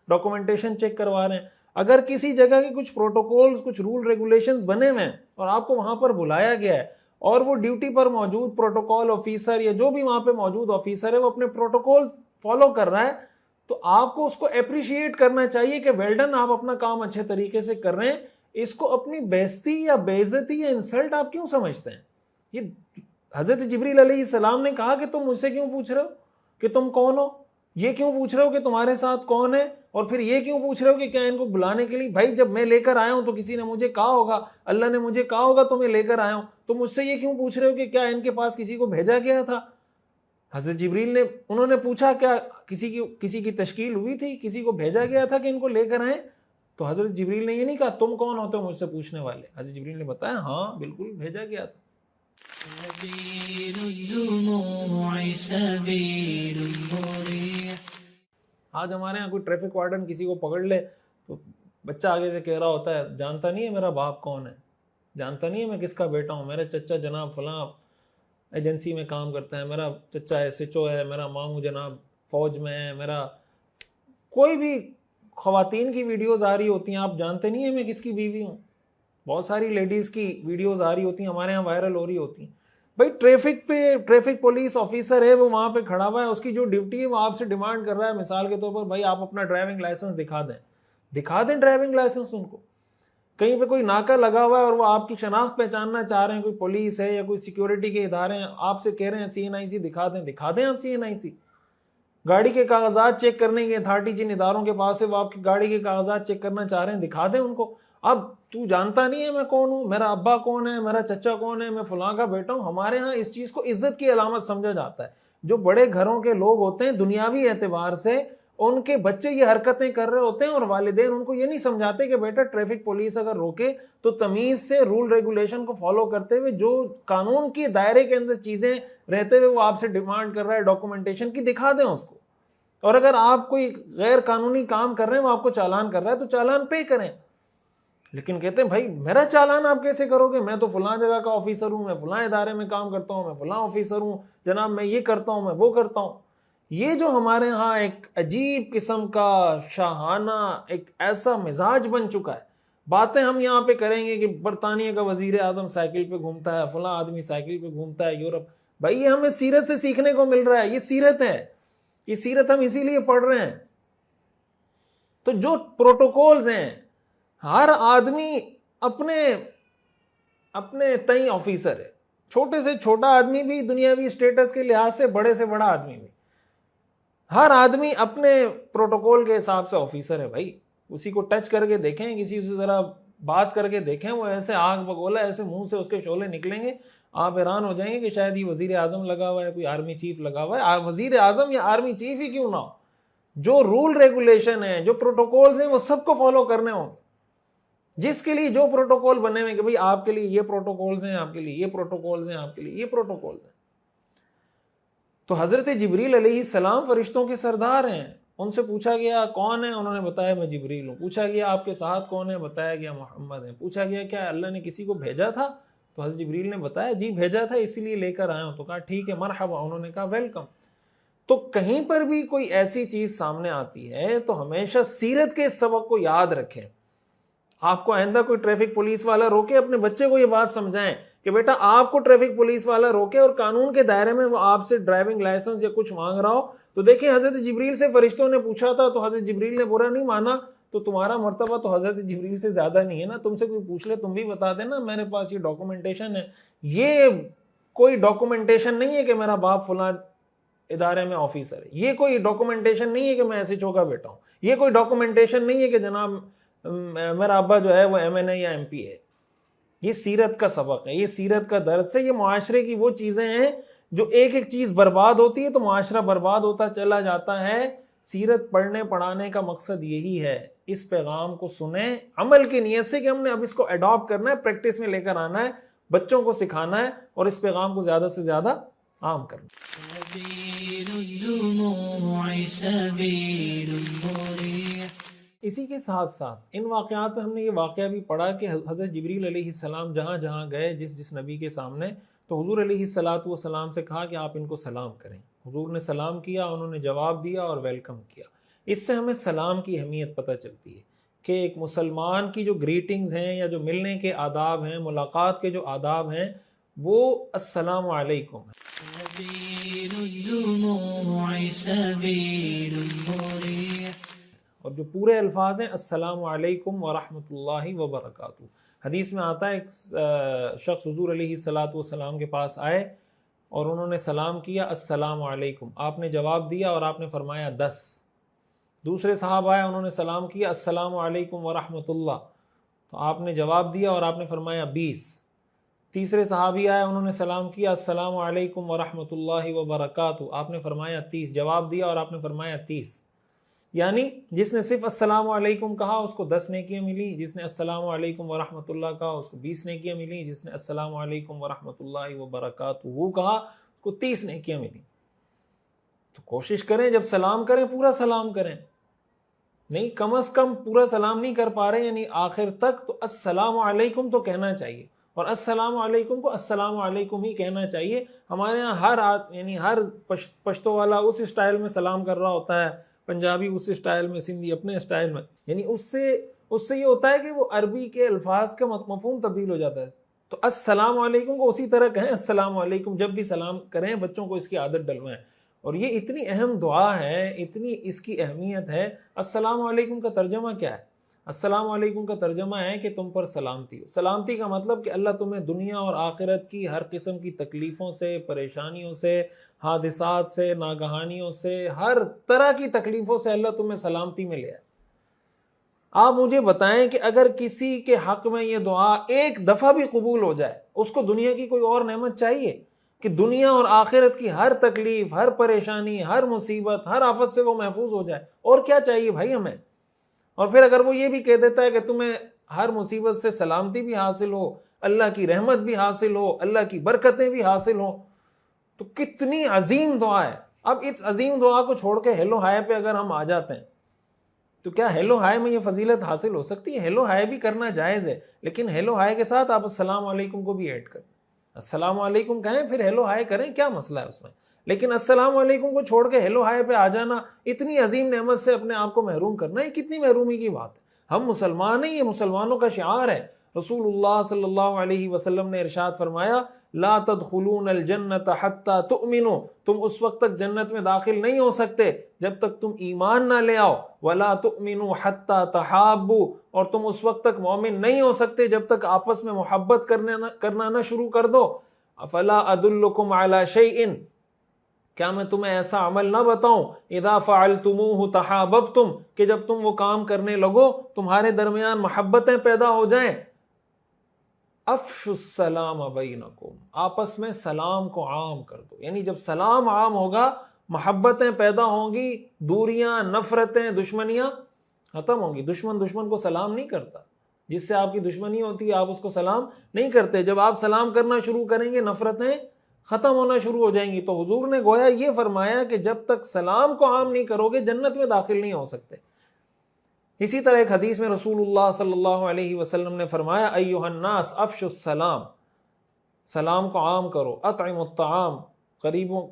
ڈاکومنٹیشن چیک کروا رہے ہیں. اگر کسی جگہ کے کچھ پروٹوکولز، کچھ رول ریگولیشنز بنے ہوئے ہیں اور آپ کو وہاں پر بلایا گیا ہے، اور وہ ڈیوٹی پر موجود پروٹوکول آفیسر یا جو بھی وہاں پہ موجود آفیسر ہے وہ اپنے پروٹوکول فالو کر رہا ہے، تو آپ کو اس کو اپریشیٹ کرنا چاہیے کہ ویل ڈن، آپ اپنا کام اچھے طریقے سے کر رہے ہیں. اس کو اپنی بےزتی یا بے عزتی یا انسلٹ آپ کیوں سمجھتے ہیں؟ یہ حضرت جبریل علیہ السلام نے کہا کہ تم مجھ سے کیوں پوچھ رہے ہو کہ تم کون ہو، یہ کیوں پوچھ رہے ہو کہ تمہارے ساتھ کون ہے، اور پھر یہ کیوں پوچھ رہے ہو کہ کیا ان کو بلانے کے لیے، بھائی جب میں لے کر آیا ہوں تو کسی نے مجھے کہا ہوگا، اللہ نے مجھے کہا ہوگا تو میں لے کر آیا ہوں، تو مجھ سے یہ کیوں پوچھ رہے ہو کہ کیا ان کے پاس کسی کو بھیجا گیا تھا؟ حضرت جبریل نے، انہوں نے پوچھا کیا کسی کی تشکیل ہوئی تھی، کسی کو بھیجا گیا تھا کہ ان کو لے کر آئیں؟ تو حضرت جبریل نے یہ نہیں کہا تم کون ہوتے ہو مجھ سے پوچھنے والے. حضرت جبریل نے بتایا ہاں بالکل بھیجا گیا تھا. آج ہمارے یہاں کوئی ٹریفک وارڈن کسی کو پکڑ لے تو بچہ آگے سے کہہ رہا ہوتا ہے جانتا نہیں ہے میرا باپ کون ہے، جانتا نہیں ہے میں کس کا بیٹا ہوں، میرا چچا جناب فلاں ایجنسی میں کام کرتا ہے، میرا چچا SHO ہے، میرا ماموں جناب فوج میں ہے، میرا کوئی بھی خواتین کی ویڈیوز آ رہی ہوتی ہیں، آپ جانتے نہیں ہیں میں کس کی بیوی ہوں. بہت ساری لیڈیز کی ویڈیوز آ رہی ہوتی ہیں، ہمارے یہاں وائرل ہو رہی ہوتی ہیں. بھائی ٹریفک پولیس آفیسر ہے، وہ وہاں پہ کھڑا ہوا ہے، اس کی جو ڈیوٹی ہے وہ آپ سے ڈیمانڈ کر رہا ہے مثال کے طور پر بھائی آپ اپنا ڈرائیونگ لائسنس دکھا دیں ڈرائیونگ لائسنس. ان کو کہیں پہ کوئی ناکہ لگا ہوا ہے اور وہ آپ کی شناخت پہچاننا چاہ رہے ہیں، کوئی پولیس ہے یا کوئی سیکیورٹی کے ادارے ہیں، آپ سے کہہ رہے ہیں CNIC دکھا دیں آپ CNIC. گاڑی کے کاغذات چیک کرنے کے اتھارٹی جن اداروں کے پاس ہے وہ آپ کی گاڑی کے کاغذات چیک کرنا چاہ رہے ہیں، دکھا دیں ان کو. اب تو جانتا نہیں ہے میں کون ہوں، میرا ابا کون ہے، میرا چچا کون ہے، میں فلاں کا بیٹا ہوں. ہمارے ہاں اس چیز کو عزت کی علامت سمجھا جاتا ہے. جو بڑے گھروں کے لوگ ہوتے ہیں دنیاوی اعتبار سے ان کے بچے یہ حرکتیں کر رہے ہوتے ہیں اور والدین ان کو یہ نہیں سمجھاتے کہ بیٹا ٹریفک پولیس اگر روکے تو تمیز سے رول ریگولیشن کو فالو کرتے ہوئے جو قانون کی دائرے کے اندر چیزیں رہتے ہوئے وہ آپ سے ڈیمانڈ کر رہا ہے ڈاکومنٹیشن کی، دکھا دیں اس کو. اور اگر آپ کوئی غیر قانونی کام کر رہے ہیں وہ آپ کو چالان کر رہا ہے تو چالان پے کریں. لیکن کہتے ہیں بھائی میرا چالان آپ کیسے کرو گے، میں تو فلاں جگہ کا آفیسر ہوں، میں فلاں ادارے میں کام کرتا ہوں، میں فلاں آفیسر ہوں جناب، میں یہ کرتا ہوں، میں وہ کرتا ہوں. یہ جو ہمارے ہاں ایک عجیب قسم کا شاہانہ ایک ایسا مزاج بن چکا ہے. باتیں ہم یہاں پہ کریں گے کہ برطانیہ کا وزیر اعظم سائیکل پہ گھومتا ہے، فلاں آدمی سائیکل پہ گھومتا ہے یورپ. بھائی یہ ہمیں سیرت سے سیکھنے کو مل رہا ہے، یہ سیرت ہے، یہ سیرت ہم اسی لیے پڑھ رہے ہیں. تو جو پروٹوکولز ہیں، ہر آدمی اپنے تئیں آفیسر ہے، چھوٹے سے چھوٹا آدمی بھی دنیاوی اسٹیٹس کے لحاظ سے، بڑے سے بڑا آدمی بھی، ہر آدمی اپنے پروٹوکول کے حساب سے آفیسر ہے. بھائی اسی کو ٹچ کر کے دیکھیں، کسی سے ذرا بات کر کے دیکھیں، وہ ایسے آگ بگولا ایسے منہ سے اس کے شعلے نکلیں گے، آپ حیران ہو جائیں گے کہ شاید یہ وزیر اعظم لگا ہوا ہے، کوئی آرمی چیف لگا ہوا ہے. وزیر اعظم یا آرمی چیف ہی کیوں نہ ہو، جو رول ریگولیشن ہیں، جو پروٹوکولز ہیں وہ سب کو فالو کرنے ہوں گے. جس کے لیے جو پروٹوکول بنے ہوئے کہ بھئی آپ کے لیے یہ پروٹوکولز ہیں، آپ کے لیے یہ پروٹوکولز ہیں، آپ کے لیے یہ پروٹوکولز ہیں. تو حضرت جبریل علیہ السلام فرشتوں کے سردار ہیں. ان سے پوچھا گیا کون ہے، انہوں نے بتایا میں جبریل ہوں. پوچھا گیا آپ کے ساتھ کون ہے، بتایا گیا محمد ہے. پوچھا گیا کیا اللہ نے کسی کو بھیجا تھا، تو حضرت جبریل نے بتایا جی بھیجا تھا، اسی لیے لے کر آیا ہوں. تو کہا ٹھیک ہے مرحبا، انہوں نے کہا ویلکم. تو کہیں پر بھی کوئی ایسی چیز سامنے آتی ہے تو ہمیشہ سیرت کے اس سبق کو یاد رکھیں. آپ کو آئندہ کوئی ٹریفک پولیس والا روکے، اپنے بچے کو یہ بات سمجھائیں کہ بیٹا آپ کو ٹریفک پولیس والا روکے اور قانون کے دائرے میں وہ آپ سے ڈرائیونگ لائسنس یا کچھ مانگ رہا ہو تو دیکھیں حضرت جبریل سے فرشتوں نے پوچھا تھا تو حضرت جبریل نے برا نہیں مانا، تو تمہارا مرتبہ تو حضرت جبریل سے زیادہ نہیں ہے نا. تم سے کوئی پوچھ لے تم بھی بتا دینا میرے پاس یہ ڈاکومنٹیشن ہے. یہ کوئی ڈاکومنٹیشن نہیں ہے کہ میرا باپ فلاں ادارے میں آفیسر ہے، یہ کوئی ڈاکومنٹیشن نہیں ہے کہ میں ایسے چوکا بیٹا ہوں، یہ کوئی ڈاکومنٹیشن نہیں ہے کہ جناب میرا ابا جو ہے وہ MNA یا MP ہے. یہ سیرت کا سبق ہے، یہ سیرت کا درس ہے. یہ معاشرے کی وہ چیزیں ہیں جو ایک ایک چیز برباد ہوتی ہے تو معاشرہ برباد ہوتا چلا جاتا ہے. سیرت پڑھنے پڑھانے کا مقصد یہی ہے، اس پیغام کو سنیں عمل کی نیت سے کہ ہم نے اب اس کو اڈاپٹ کرنا ہے، پریکٹس میں لے کر آنا ہے، بچوں کو سکھانا ہے اور اس پیغام کو زیادہ سے زیادہ عام کرنا. اسی کے ساتھ ساتھ ان واقعات میں ہم نے یہ واقعہ بھی پڑھا کہ حضرت جبریل علیہ السلام جہاں جہاں گئے جس نبی کے سامنے، تو حضور علیہ الصلاۃ والسلام سے کہا کہ آپ ان کو سلام کریں. حضور نے سلام کیا، انہوں نے جواب دیا اور ویلکم کیا. اس سے ہمیں سلام کی اہمیت پتہ چلتی ہے کہ ایک مسلمان کی جو گریٹنگز ہیں یا جو ملنے کے آداب ہیں، ملاقات کے جو آداب ہیں، وہ السلام علیکم ہے. اور جو پورے الفاظ ہیں السلام علیکم ورحمۃ اللہ وبرکاتہ. حدیث میں آتا ہے ایک شخص حضور علیہ الصلاۃ والسلام کے پاس آئے اور انہوں نے سلام کیا السلام علیکم، آپ نے جواب دیا اور آپ نے فرمایا 10. دوسرے صاحب آئے، انہوں نے سلام کیا السلام علیکم ورحمۃ اللہ، تو آپ نے جواب دیا اور آپ نے فرمایا 20. تیسرے صحابی آئے، انہوں نے سلام کیا السلام علیکم ورحمۃ اللہ وبرکاتہ، آپ نے فرمایا 30. جواب دیا اور آپ نے فرمایا 30. یعنی جس نے صرف السلام علیکم کہا اس کو 10 نیکیاں ملی، جس نے السلام علیکم ورحمۃ اللہ کہا اس کو 20 نیکیاں ملی، جس نے السلام علیکم ورحمۃ اللہ وبرکاتہ کہا اس کو 30 نیکیاں ملی. تو کوشش کریں جب سلام کریں پورا سلام کریں، نہیں کم از کم پورا سلام نہیں کر پا رہے یعنی آخر تک، تو السلام علیکم تو کہنا چاہیے، اور السلام علیکم کو السلام علیکم ہی کہنا چاہیے. ہمارے یہاں ہر پشتو والا اس اسٹائل میں سلام کر رہا ہوتا ہے، پنجابی اس اسٹائل میں، سندھی اپنے اسٹائل میں، یعنی اس سے یہ ہوتا ہے کہ وہ عربی کے الفاظ کا مفہوم تبدیل ہو جاتا ہے. تو السلام علیکم کو اسی طرح کہیں السلام علیکم، جب بھی سلام کریں بچوں کو اس کی عادت ڈلوائیں. اور یہ اتنی اہم دعا ہے، اتنی اس کی اہمیت ہے. السلام علیکم کا ترجمہ کیا ہے؟ السلام علیکم کا ترجمہ ہے کہ تم پر سلامتی ہو. سلامتی کا مطلب کہ اللہ تمہیں دنیا اور آخرت کی ہر قسم کی تکلیفوں سے، پریشانیوں سے، حادثات سے، ناگہانیوں سے، ہر طرح کی تکلیفوں سے اللہ تمہیں سلامتی میں لے آئے. آپ مجھے بتائیں کہ اگر کسی کے حق میں یہ دعا ایک دفعہ بھی قبول ہو جائے، اس کو دنیا کی کوئی اور نعمت چاہیے کہ دنیا اور آخرت کی ہر تکلیف، ہر پریشانی، ہر مصیبت، ہر آفت سے وہ محفوظ ہو جائے؟ اور کیا چاہیے بھائی ہمیں؟ اور پھر اگر وہ یہ بھی کہہ دیتا ہے کہ تمہیں ہر مصیبت سے سلامتی بھی حاصل ہو، اللہ کی رحمت بھی حاصل ہو، اللہ کی برکتیں بھی حاصل ہوں، تو کتنی عظیم دعا ہے. اب اس عظیم دعا کو چھوڑ کے ہیلو ہائے پہ اگر ہم آ جاتے ہیں تو کیا ہیلو ہائے میں یہ فضیلت حاصل ہو سکتی ہے؟ ہیلو ہائے بھی کرنا جائز ہے، لیکن ہیلو ہائے کے ساتھ آپ السلام علیکم کو بھی ایڈ کریں. السلام علیکم کہیں پھر ہیلو ہائے کریں، کیا مسئلہ ہے اس میں؟ لیکن السلام علیکم کو چھوڑ کے ہیلو ہائے پہ آ جانا، اتنی عظیم نعمت سے اپنے آپ کو محروم کرنا، یہ کتنی محرومی کی بات ہے. ہم مسلمان ہیں، یہ مسلمانوں کا شعار ہے. رسول اللہ صلی اللہ علیہ وسلم نے ارشاد فرمایا لا تدخلون الجنت حتی تؤمنوا، تم اس وقت تک جنت میں داخل نہیں ہو سکتے جب تک تم ایمان نہ لے آؤ. ولا تؤمنوا حتی تحابوا، اور تم اس وقت تک مومن نہیں ہو سکتے جب تک آپس میں محبت کرنا نہ شروع کر دو. افلا ادلکم علی شیء، کیا میں تمہیں ایسا عمل نہ بتاؤں اذا فعلتموہ تحاببتم، کہ جب تم وہ کام کرنے لگو تمہارے درمیان محبتیں پیدا ہو جائیں. افشوا السلام بینکم، آپس میں سلام کو عام کر دو. یعنی جب سلام عام ہوگا محبتیں پیدا ہوں گی، دوریاں، نفرتیں، دشمنیاں ختم ہوں گی. دشمن کو سلام نہیں کرتا، جس سے آپ کی دشمنی ہوتی ہے آپ اس کو سلام نہیں کرتے. جب آپ سلام کرنا شروع کریں گے نفرتیں ختم ہونا شروع ہو جائیں گی. تو حضور نے گویا یہ فرمایا کہ جب تک سلام کو عام نہیں کرو گے جنت میں داخل نہیں ہو سکتے. اسی طرح ایک حدیث میں رسول اللہ صلی اللہ علیہ وسلم نے فرمایا ایھا الناس افشوا السلام، سلام کو عام کرو. اطعموا الطعام، غریبوں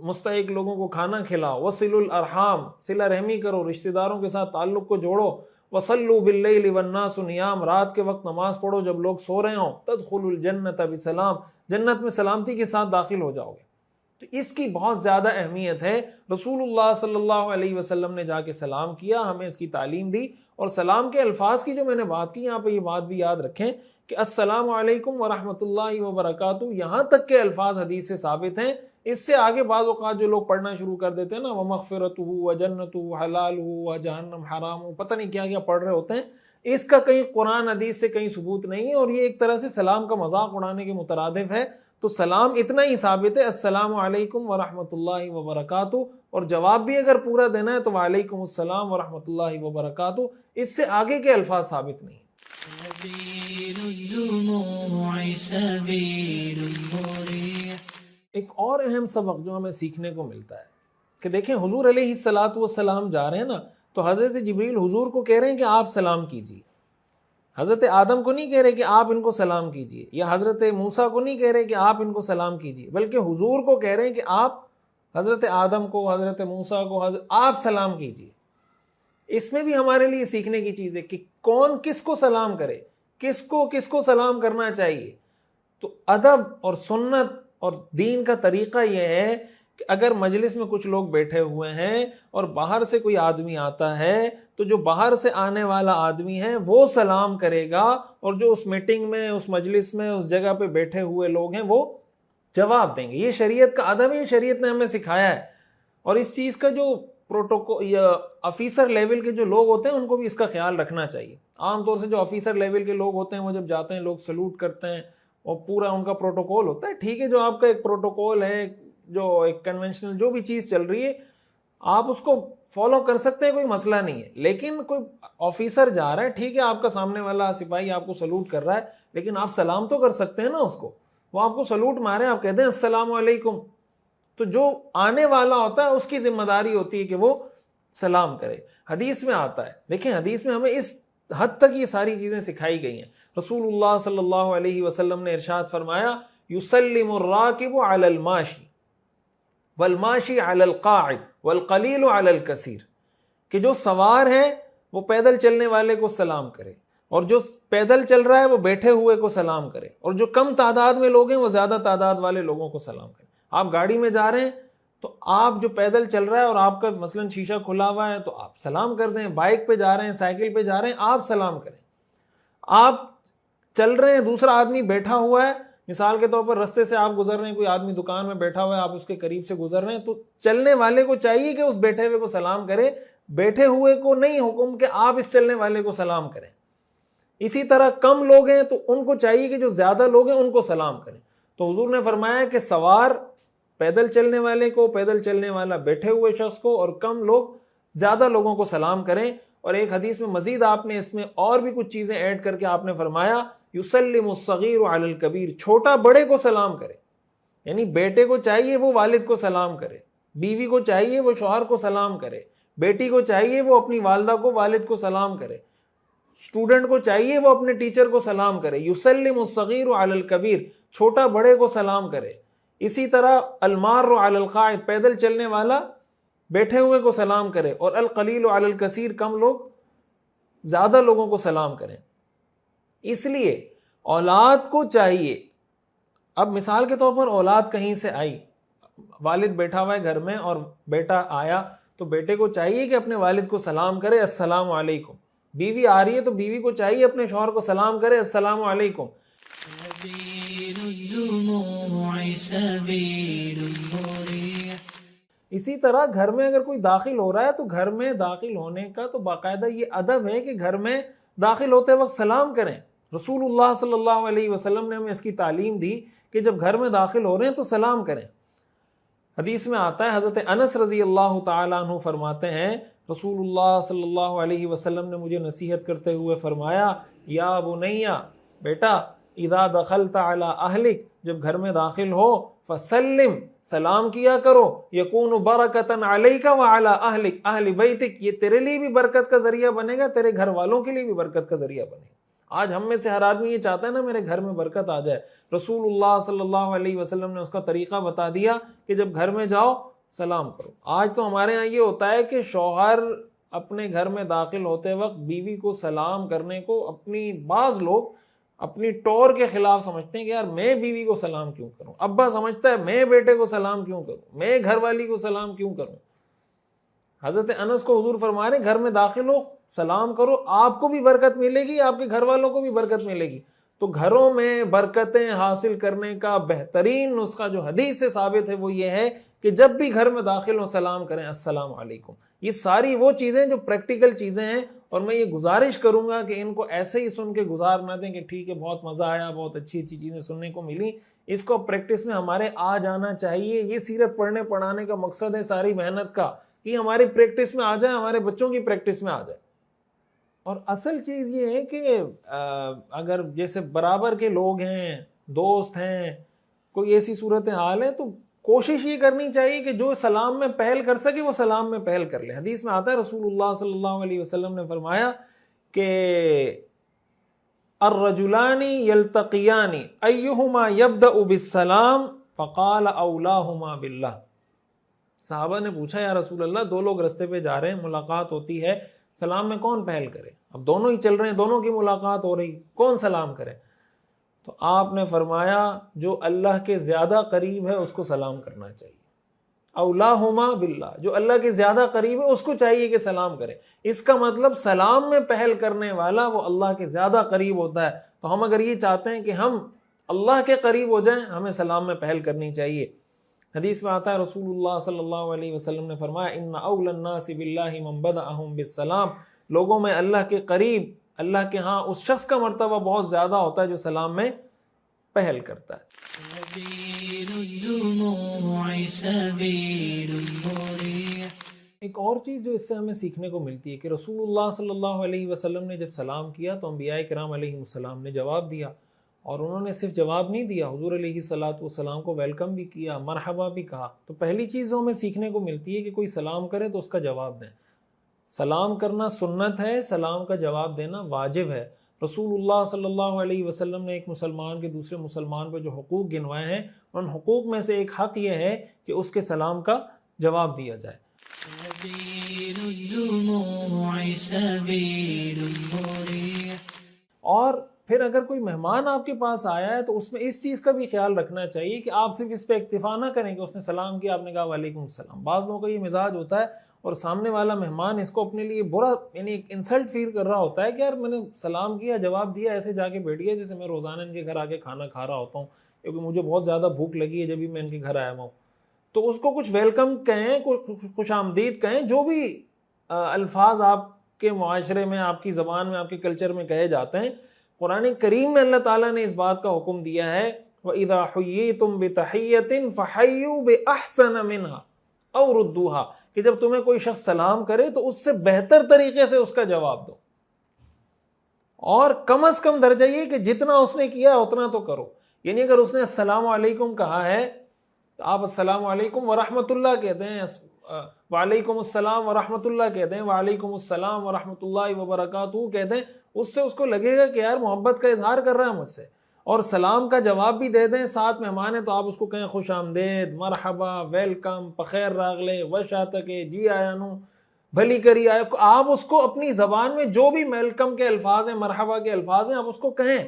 مستحق لوگوں کو کھانا کھلاؤ. وصلوا الارحام، صلہ رحمی کرو، رشتہ داروں کے ساتھ تعلق کو جوڑو. وصلوا باللیل والناس نیام، رات کے وقت نماز پڑھو جب لوگ سو رہے ہوں. تدخلوا الجنت بسلام، جنت میں سلامتی کے ساتھ داخل ہو جاؤ گے. تو اس کی بہت زیادہ اہمیت ہے. رسول اللہ صلی اللہ علیہ وسلم نے جا کے سلام کیا، ہمیں اس کی تعلیم دی. اور سلام کے الفاظ کی جو میں نے بات کی، یہاں پہ یہ بات بھی یاد رکھیں کہ السلام علیکم ورحمۃ اللہ وبرکاتہ، یہاں تک کے الفاظ حدیث سے ثابت ہیں. اس سے آگے بعض اوقات جو لوگ پڑھنا شروع کر دیتے ہیں نا وَمَغْفِرَتُهُ وَجَنَّتُهُ حَلَالُهُ وَجَهَنَّمْ حَرَامُ، پتہ نہیں کیا کیا پڑھ رہے ہوتے ہیں. اس کا کہیں قرآن حدیث سے کہیں ثبوت نہیں ہے، اور یہ ایک طرح سے سلام کا مذاق اڑانے کے مترادف ہے. تو سلام اتنا ہی ثابت ہے السلام علیکم ورحمۃ اللہ وبرکاتہ، اور جواب بھی اگر پورا دینا ہے تو وعلیکم السلام ورحمۃ اللہ وبرکاتہ. اس سے آگے کے الفاظ ثابت نہیں. ایک اور اہم سبق جو ہمیں سیکھنے کو ملتا ہے کہ دیکھیں حضور علیہ الصلاۃ والسلام جا رہے ہیں نا، تو حضرت جبریل حضور کو کہہ رہے ہیں کہ آپ سلام کیجیے. حضرت آدم کو نہیں کہہ رہے کہ آپ ان کو سلام کیجیے، یا حضرت موسیٰ کو نہیں کہہ رہے کہ آپ ان کو سلام کیجیے، بلکہ حضور کو کہہ رہے ہیں کہ آپ حضرت آدم کو، حضرت موسیٰ کو آپ سلام کیجیے. اس میں بھی ہمارے لیے سیکھنے کی چیز ہے کہ کون کس کو سلام کرے، کس کو سلام کرنا چاہیے. تو ادب اور سنت اور دین کا طریقہ یہ ہے کہ اگر مجلس میں کچھ لوگ بیٹھے ہوئے ہیں اور باہر سے کوئی آدمی آتا ہے تو جو باہر سے آنے والا آدمی ہے وہ سلام کرے گا، اور جو اس میٹنگ میں، اس مجلس میں، اس جگہ پہ بیٹھے ہوئے لوگ ہیں وہ جواب دیں گے. یہ شریعت کا ادب ہے، شریعت نے ہمیں سکھایا ہے. اور اس چیز کا جو پروٹوکول یا آفیسر لیول کے جو لوگ ہوتے ہیں ان کو بھی اس کا خیال رکھنا چاہیے. عام طور سے جو آفیسر لیول کے لوگ ہوتے ہیں وہ جب جاتے ہیں لوگ سلوٹ کرتے ہیں اور پورا ان کا پروٹوکول ہوتا ہے. ٹھیک ہے، جو آپ کا ایک پروٹوکول ہے، جو ایک کنونشنل جو بھی چیز چل رہی ہے آپ اس کو فالو کر سکتے ہیں، کوئی مسئلہ نہیں ہے. لیکن کوئی آفیسر جا رہا ہے، ٹھیک ہے آپ کا سامنے والا سپاہی آپ کو سلوٹ کر رہا ہے، لیکن آپ سلام تو کر سکتے ہیں نا اس کو. وہ آپ کو سلوٹ مارے، آپ کہتے ہیں السلام علیکم، تو جو آنے والا ہوتا ہے اس کی ذمہ داری ہوتی ہے کہ وہ سلام کرے. حدیث میں آتا ہے، دیکھیں حدیث میں ہمیں اس حد تک یہ ساری چیزیں سکھائی گئی ہیں. رسول اللہ صلی اللہ علیہ وسلم نے ارشاد فرمایا یسلم الراکب علی الماشی والماشی علی القاعد والقلیل علی الکثیر، کہ جو سوار ہے وہ پیدل چلنے والے کو سلام کرے، اور جو پیدل چل رہا ہے وہ بیٹھے ہوئے کو سلام کرے، اور جو کم تعداد میں لوگ ہیں وہ زیادہ تعداد والے لوگوں کو سلام کرے. آپ گاڑی میں جا رہے ہیں تو آپ جو پیدل چل رہا ہے اور آپ کا مثلاً شیشہ کھلا ہوا ہے تو آپ سلام کر دیں، بائک پہ جا رہے ہیں، سائیکل پہ جا رہے ہیں، آپ سلام کریں۔ آپ چل رہے ہیں، دوسرا آدمی بیٹھا ہوا ہے، مثال کے طور پر رستے سے آپ گزر رہے ہیں، کوئی آدمی دکان میں بیٹھا ہوا ہے، آپ اس کے قریب سے گزر رہے ہیں، تو چلنے والے کو چاہیے کہ اس بیٹھے ہوئے کو سلام کرے، بیٹھے ہوئے کو نہیں حکم کہ آپ اس چلنے والے کو سلام کریں۔ اسی طرح کم لوگ ہیں تو ان کو چاہیے کہ جو زیادہ لوگ ہیں ان کو سلام کریں۔ تو حضور نے فرمایا کہ سوار پیدل چلنے والے کو، پیدل چلنے والا بیٹھے ہوئے شخص کو، اور کم لوگ زیادہ لوگوں کو سلام کریں۔ اور ایک حدیث میں مزید آپ نے اس میں اور بھی کچھ چیزیں ایڈ کر کے آپ نے فرمایا یسلم الصغیر علی الکبیر، چھوٹا بڑے کو سلام کرے، یعنی بیٹے کو چاہیے وہ والد کو سلام کرے، بیوی کو چاہیے وہ شوہر کو سلام کرے، بیٹی کو چاہیے وہ اپنی والدہ کو، والد کو سلام کرے، اسٹوڈنٹ کو چاہیے وہ اپنے ٹیچر کو سلام کرے۔ یسلم الصغیر علی الکبیر، چھوٹا بڑے کو سلام کرے۔ اسی طرح المار علی القاعد، پیدل چلنے والا بیٹھے ہوئے کو سلام کرے، اور القلیل علی الکثیر، کم لوگ زیادہ لوگوں کو سلام کریں۔ اس لیے اولاد کو چاہیے، اب مثال کے طور پر اولاد کہیں سے آئی، والد بیٹھا ہوا ہے گھر میں اور بیٹا آیا، تو بیٹے کو چاہیے کہ اپنے والد کو سلام کرے السلام علیکم۔ بیوی آ رہی ہے تو بیوی کو چاہیے اپنے شوہر کو سلام کرے السلام علیکم۔ اسی طرح گھر میں اگر کوئی داخل ہو رہا ہے تو گھر میں داخل ہونے کا تو باقاعدہ یہ ادب ہے کہ گھر میں داخل ہوتے وقت سلام کریں۔ رسول اللہ صلی اللہ علیہ وسلم نے ہمیں اس کی تعلیم دی کہ جب گھر میں داخل ہو رہے ہیں تو سلام کریں۔ حدیث میں آتا ہے، حضرت انس رضی اللہ تعالیٰ عنہ فرماتے ہیں رسول اللہ صلی اللہ علیہ وسلم نے مجھے نصیحت کرتے ہوئے فرمایا، یا بنیا، بیٹا، اذا دخلت علی اہلک، جب گھر میں داخل ہو، فسلم، سلام کیا کرو، یکون برکتن علیک وعلی اہلک، اہل بیتک، یہ تیرے لیے بھی برکت کا ذریعہ بنے گا، تیرے گھر والوں کے لیے بھی برکت کا ذریعہ بنے گا۔ آج ہم میں سے ہر آدمی یہ چاہتا ہے نا میرے گھر میں برکت آ جائے، رسول اللہ صلی اللہ علیہ وسلم نے اس کا طریقہ بتا دیا کہ جب گھر میں جاؤ سلام کرو۔ آج تو ہمارے ہاں یہ ہوتا ہے کہ شوہر اپنے گھر میں داخل ہوتے وقت بیوی کو سلام کرنے کو بعض لوگ اپنی ٹور کے خلاف سمجھتے ہیں کہ یار میں بیوی کو سلام کیوں کروں، ابا سمجھتا ہے میں بیٹے کو سلام کیوں کروں، میں گھر والی کو سلام کیوں کروں۔ حضرت انس کو حضور فرما رہے گھر میں داخل ہو سلام کرو، آپ کو بھی برکت ملے گی، آپ کے گھر والوں کو بھی برکت ملے گی۔ تو گھروں میں برکتیں حاصل کرنے کا بہترین نسخہ جو حدیث سے ثابت ہے وہ یہ ہے کہ جب بھی گھر میں داخل ہو سلام کریں السلام علیکم۔ یہ ساری وہ چیزیں جو پریکٹیکل چیزیں ہیں، اور میں یہ گزارش کروں گا کہ ان کو ایسے ہی سن کے گزار نہ دیں کہ ٹھیک ہے بہت مزہ آیا، بہت اچھی اچھی چیزیں سننے کو ملی، اس کو پریکٹس میں ہمارے آ جانا چاہیے۔ یہ سیرت پڑھنے پڑھانے کا مقصد ہے ساری محنت کا، کہ ہماری پریکٹس میں آ جائے، ہمارے بچوں کی پریکٹس میں آ جائے۔ اور اصل چیز یہ ہے کہ اگر جیسے برابر کے لوگ ہیں، دوست ہیں، کوئی ایسی صورتحال ہے تو کوشش یہ کرنی چاہیے کہ جو سلام میں پہل کر سکے وہ سلام میں پہل کر لے۔ حدیث میں آتا ہے رسول اللہ صلی اللہ علیہ وسلم نے فرمایا کہ الرجلان یلتقیان ایہما یبدأ بالسلام فقال اولاہما باللہ۔ صحابہ نے پوچھا یا رسول اللہ، دو لوگ رستے پہ جا رہے ہیں، ملاقات ہوتی ہے، سلام میں کون پہل کرے؟ اب دونوں ہی چل رہے ہیں، دونوں کی ملاقات ہو رہی، کون سلام کرے؟ تو آپ نے فرمایا جو اللہ کے زیادہ قریب ہے اس کو سلام کرنا چاہیے، اولاہما باللہ، جو اللہ کے زیادہ قریب ہے اس کو چاہیے کہ سلام کرے۔ اس کا مطلب سلام میں پہل کرنے والا وہ اللہ کے زیادہ قریب ہوتا ہے۔ تو ہم اگر یہ چاہتے ہیں کہ ہم اللہ کے قریب ہو جائیں، ہمیں سلام میں پہل کرنی چاہیے۔ حدیث میں آتا ہے رسول اللہ صلی اللہ علیہ وسلم نے فرمایا ان اول الناس باللہ من بدأہم بالسلام، لوگوں میں اللہ کے قریب، اللہ کے ہاں اس شخص کا مرتبہ بہت زیادہ ہوتا ہے جو سلام میں پہل کرتا ہے۔ ایک اور چیز جو اس سے ہمیں سیکھنے کو ملتی ہے کہ رسول اللہ صلی اللہ علیہ وسلم نے جب سلام کیا تو انبیاء کرام علیہ السلام نے جواب دیا، اور انہوں نے صرف جواب نہیں دیا، حضور علیہ السلام کو ویلکم بھی کیا، مرحبا بھی کہا۔ تو پہلی چیز جو ہمیں سیکھنے کو ملتی ہے کہ کوئی سلام کرے تو اس کا جواب دیں۔ سلام کرنا سنت ہے، سلام کا جواب دینا واجب ہے۔ رسول اللہ صلی اللہ علیہ وسلم نے ایک مسلمان کے دوسرے مسلمان پہ جو حقوق گنوائے ہیں، ان حقوق میں سے ایک حق یہ ہے کہ اس کے سلام کا جواب دیا جائے۔ اور پھر اگر کوئی مہمان آپ کے پاس آیا ہے تو اس میں اس چیز کا بھی خیال رکھنا چاہیے کہ آپ صرف اس پہ اکتفا نہ کریں کہ اس نے سلام کیا آپ نے کہا وعلیکم السلام. بعض لوگوں کا یہ مزاج ہوتا ہے اور سامنے والا مہمان اس کو اپنے لیے برا یعنی ایک انسلٹ فیل کر رہا ہوتا ہے کہ یار میں نے سلام کیا جواب دیا ایسے جا کے بیٹھ گیا جیسے میں روزانہ ان کے گھر آ کے کھانا کھا رہا ہوتا ہوں کیونکہ مجھے بہت زیادہ بھوک لگی ہے جب بھی میں ان کے گھر آیا ہوں. تو اس کو کچھ ویلکم کہیں, خوش آمدید کہیں, جو بھی الفاظ آپ کے معاشرے میں آپ کی زبان میں آپ کے کلچر میں کہے جاتے ہیں. قرآن کریم میں اللہ تعالیٰ نے اس بات کا حکم دیا ہے وَإِذَا حُيِّيتُم بِتَحِيَّةٍ فَحَيُّوا بِأَحْسَنَ مِنْهَا أَوْ رُدُّوهَا کہ جب تمہیں کوئی شخص سلام کرے تو اس سے بہتر طریقے سے اس کا جواب دو, اور کم از کم درجہ یہ کہ جتنا اس نے کیا اتنا تو کرو. یعنی اگر اس نے السلام علیکم کہا ہے تو آپ السلام علیکم ورحمۃ اللہ کہتے ہیں, وعلیکم السلام ورحمۃ اللہ کہتے ہیں, وعلیکم السلام ورحمۃ اللہ وبرکاتہ کہتے ہیں. اس سے اس کو لگے گا کہ یار محبت کا اظہار کر رہا ہے مجھ سے, اور سلام کا جواب بھی دے دیں. ساتھ مہمان ہیں تو آپ اس کو کہیں خوش آمدید, مرحبا, ویلکم, بخیر راغلے, وشاتکے, جی آیا نو, بھلی کری آئے. آپ اس کو اپنی زبان میں جو بھی ویلکم کے الفاظ ہیں, مرحبا کے الفاظ ہیں, آپ اس کو کہیں.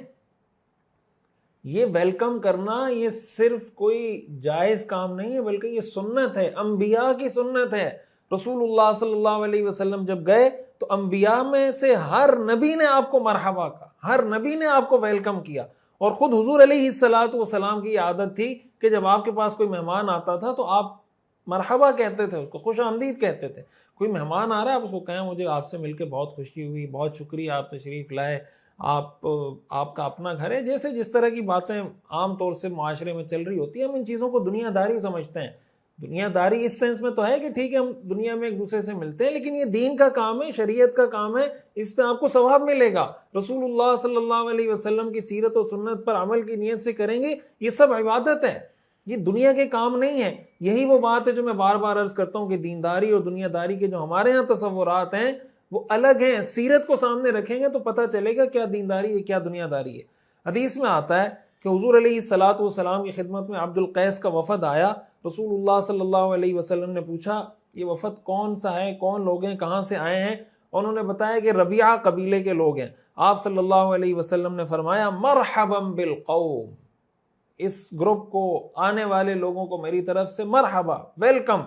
یہ ویلکم کرنا یہ صرف کوئی جائز کام نہیں ہے بلکہ یہ سنت ہے, انبیاء کی سنت ہے. رسول اللہ صلی اللہ علیہ وسلم جب گئے تو انبیاء میں سے ہر نبی نے آپ کو مرحبا کہا, ہر نبی نے آپ کو ویلکم کیا. اور خود حضور علیہ الصلوۃ والسلام کی عادت تھی کہ جب آپ کے پاس کوئی مہمان آتا تھا تو آپ مرحبا کہتے تھے, اس کو خوش آمدید کہتے تھے. کوئی مہمان آ رہا ہے آپ اس کو کہیں مجھے آپ سے مل کے بہت خوشی ہوئی, بہت شکریہ آپ تشریف لائے, آپ کا اپنا گھر ہے. جیسے جس طرح کی باتیں عام طور سے معاشرے میں چل رہی ہوتی ہیں, ہم ان چیزوں کو دنیا داری سمجھتے ہیں. دنیا داری اس سینس میں تو ہے کہ ٹھیک ہے ہم دنیا میں ایک دوسرے سے ملتے ہیں, لیکن یہ دین کا کام ہے, شریعت کا کام ہے, اس پہ آپ کو ثواب ملے گا. رسول اللہ صلی اللہ علیہ وسلم کی سیرت و سنت پر عمل کی نیت سے کریں گے, یہ سب عبادت ہے, یہ دنیا کے کام نہیں ہے. یہی وہ بات ہے جو میں بار بار عرض کرتا ہوں کہ دینداری اور دنیا داری کے جو ہمارے ہاں تصورات ہیں وہ الگ ہیں. سیرت کو سامنے رکھیں گے تو پتہ چلے گا کیا دینداری ہے کیا دنیا داری ہے. حدیث میں آتا ہے کہ حضور علیہ الصلوۃ والسلام کی خدمت میں عبد القیس کا وفد آیا. رسول اللہ صلی اللہ علیہ وسلم نے پوچھا یہ وفد کون سا ہے, کون لوگ ہیں, کہاں سے آئے ہیں؟ انہوں نے بتایا کہ ربیعہ قبیلے کے لوگ ہیں. آپ صلی اللہ علیہ وسلم نے فرمایا مرحبا بالقوم, اس گروپ کو, آنے والے لوگوں کو میری طرف سے مرحبا, ویلکم.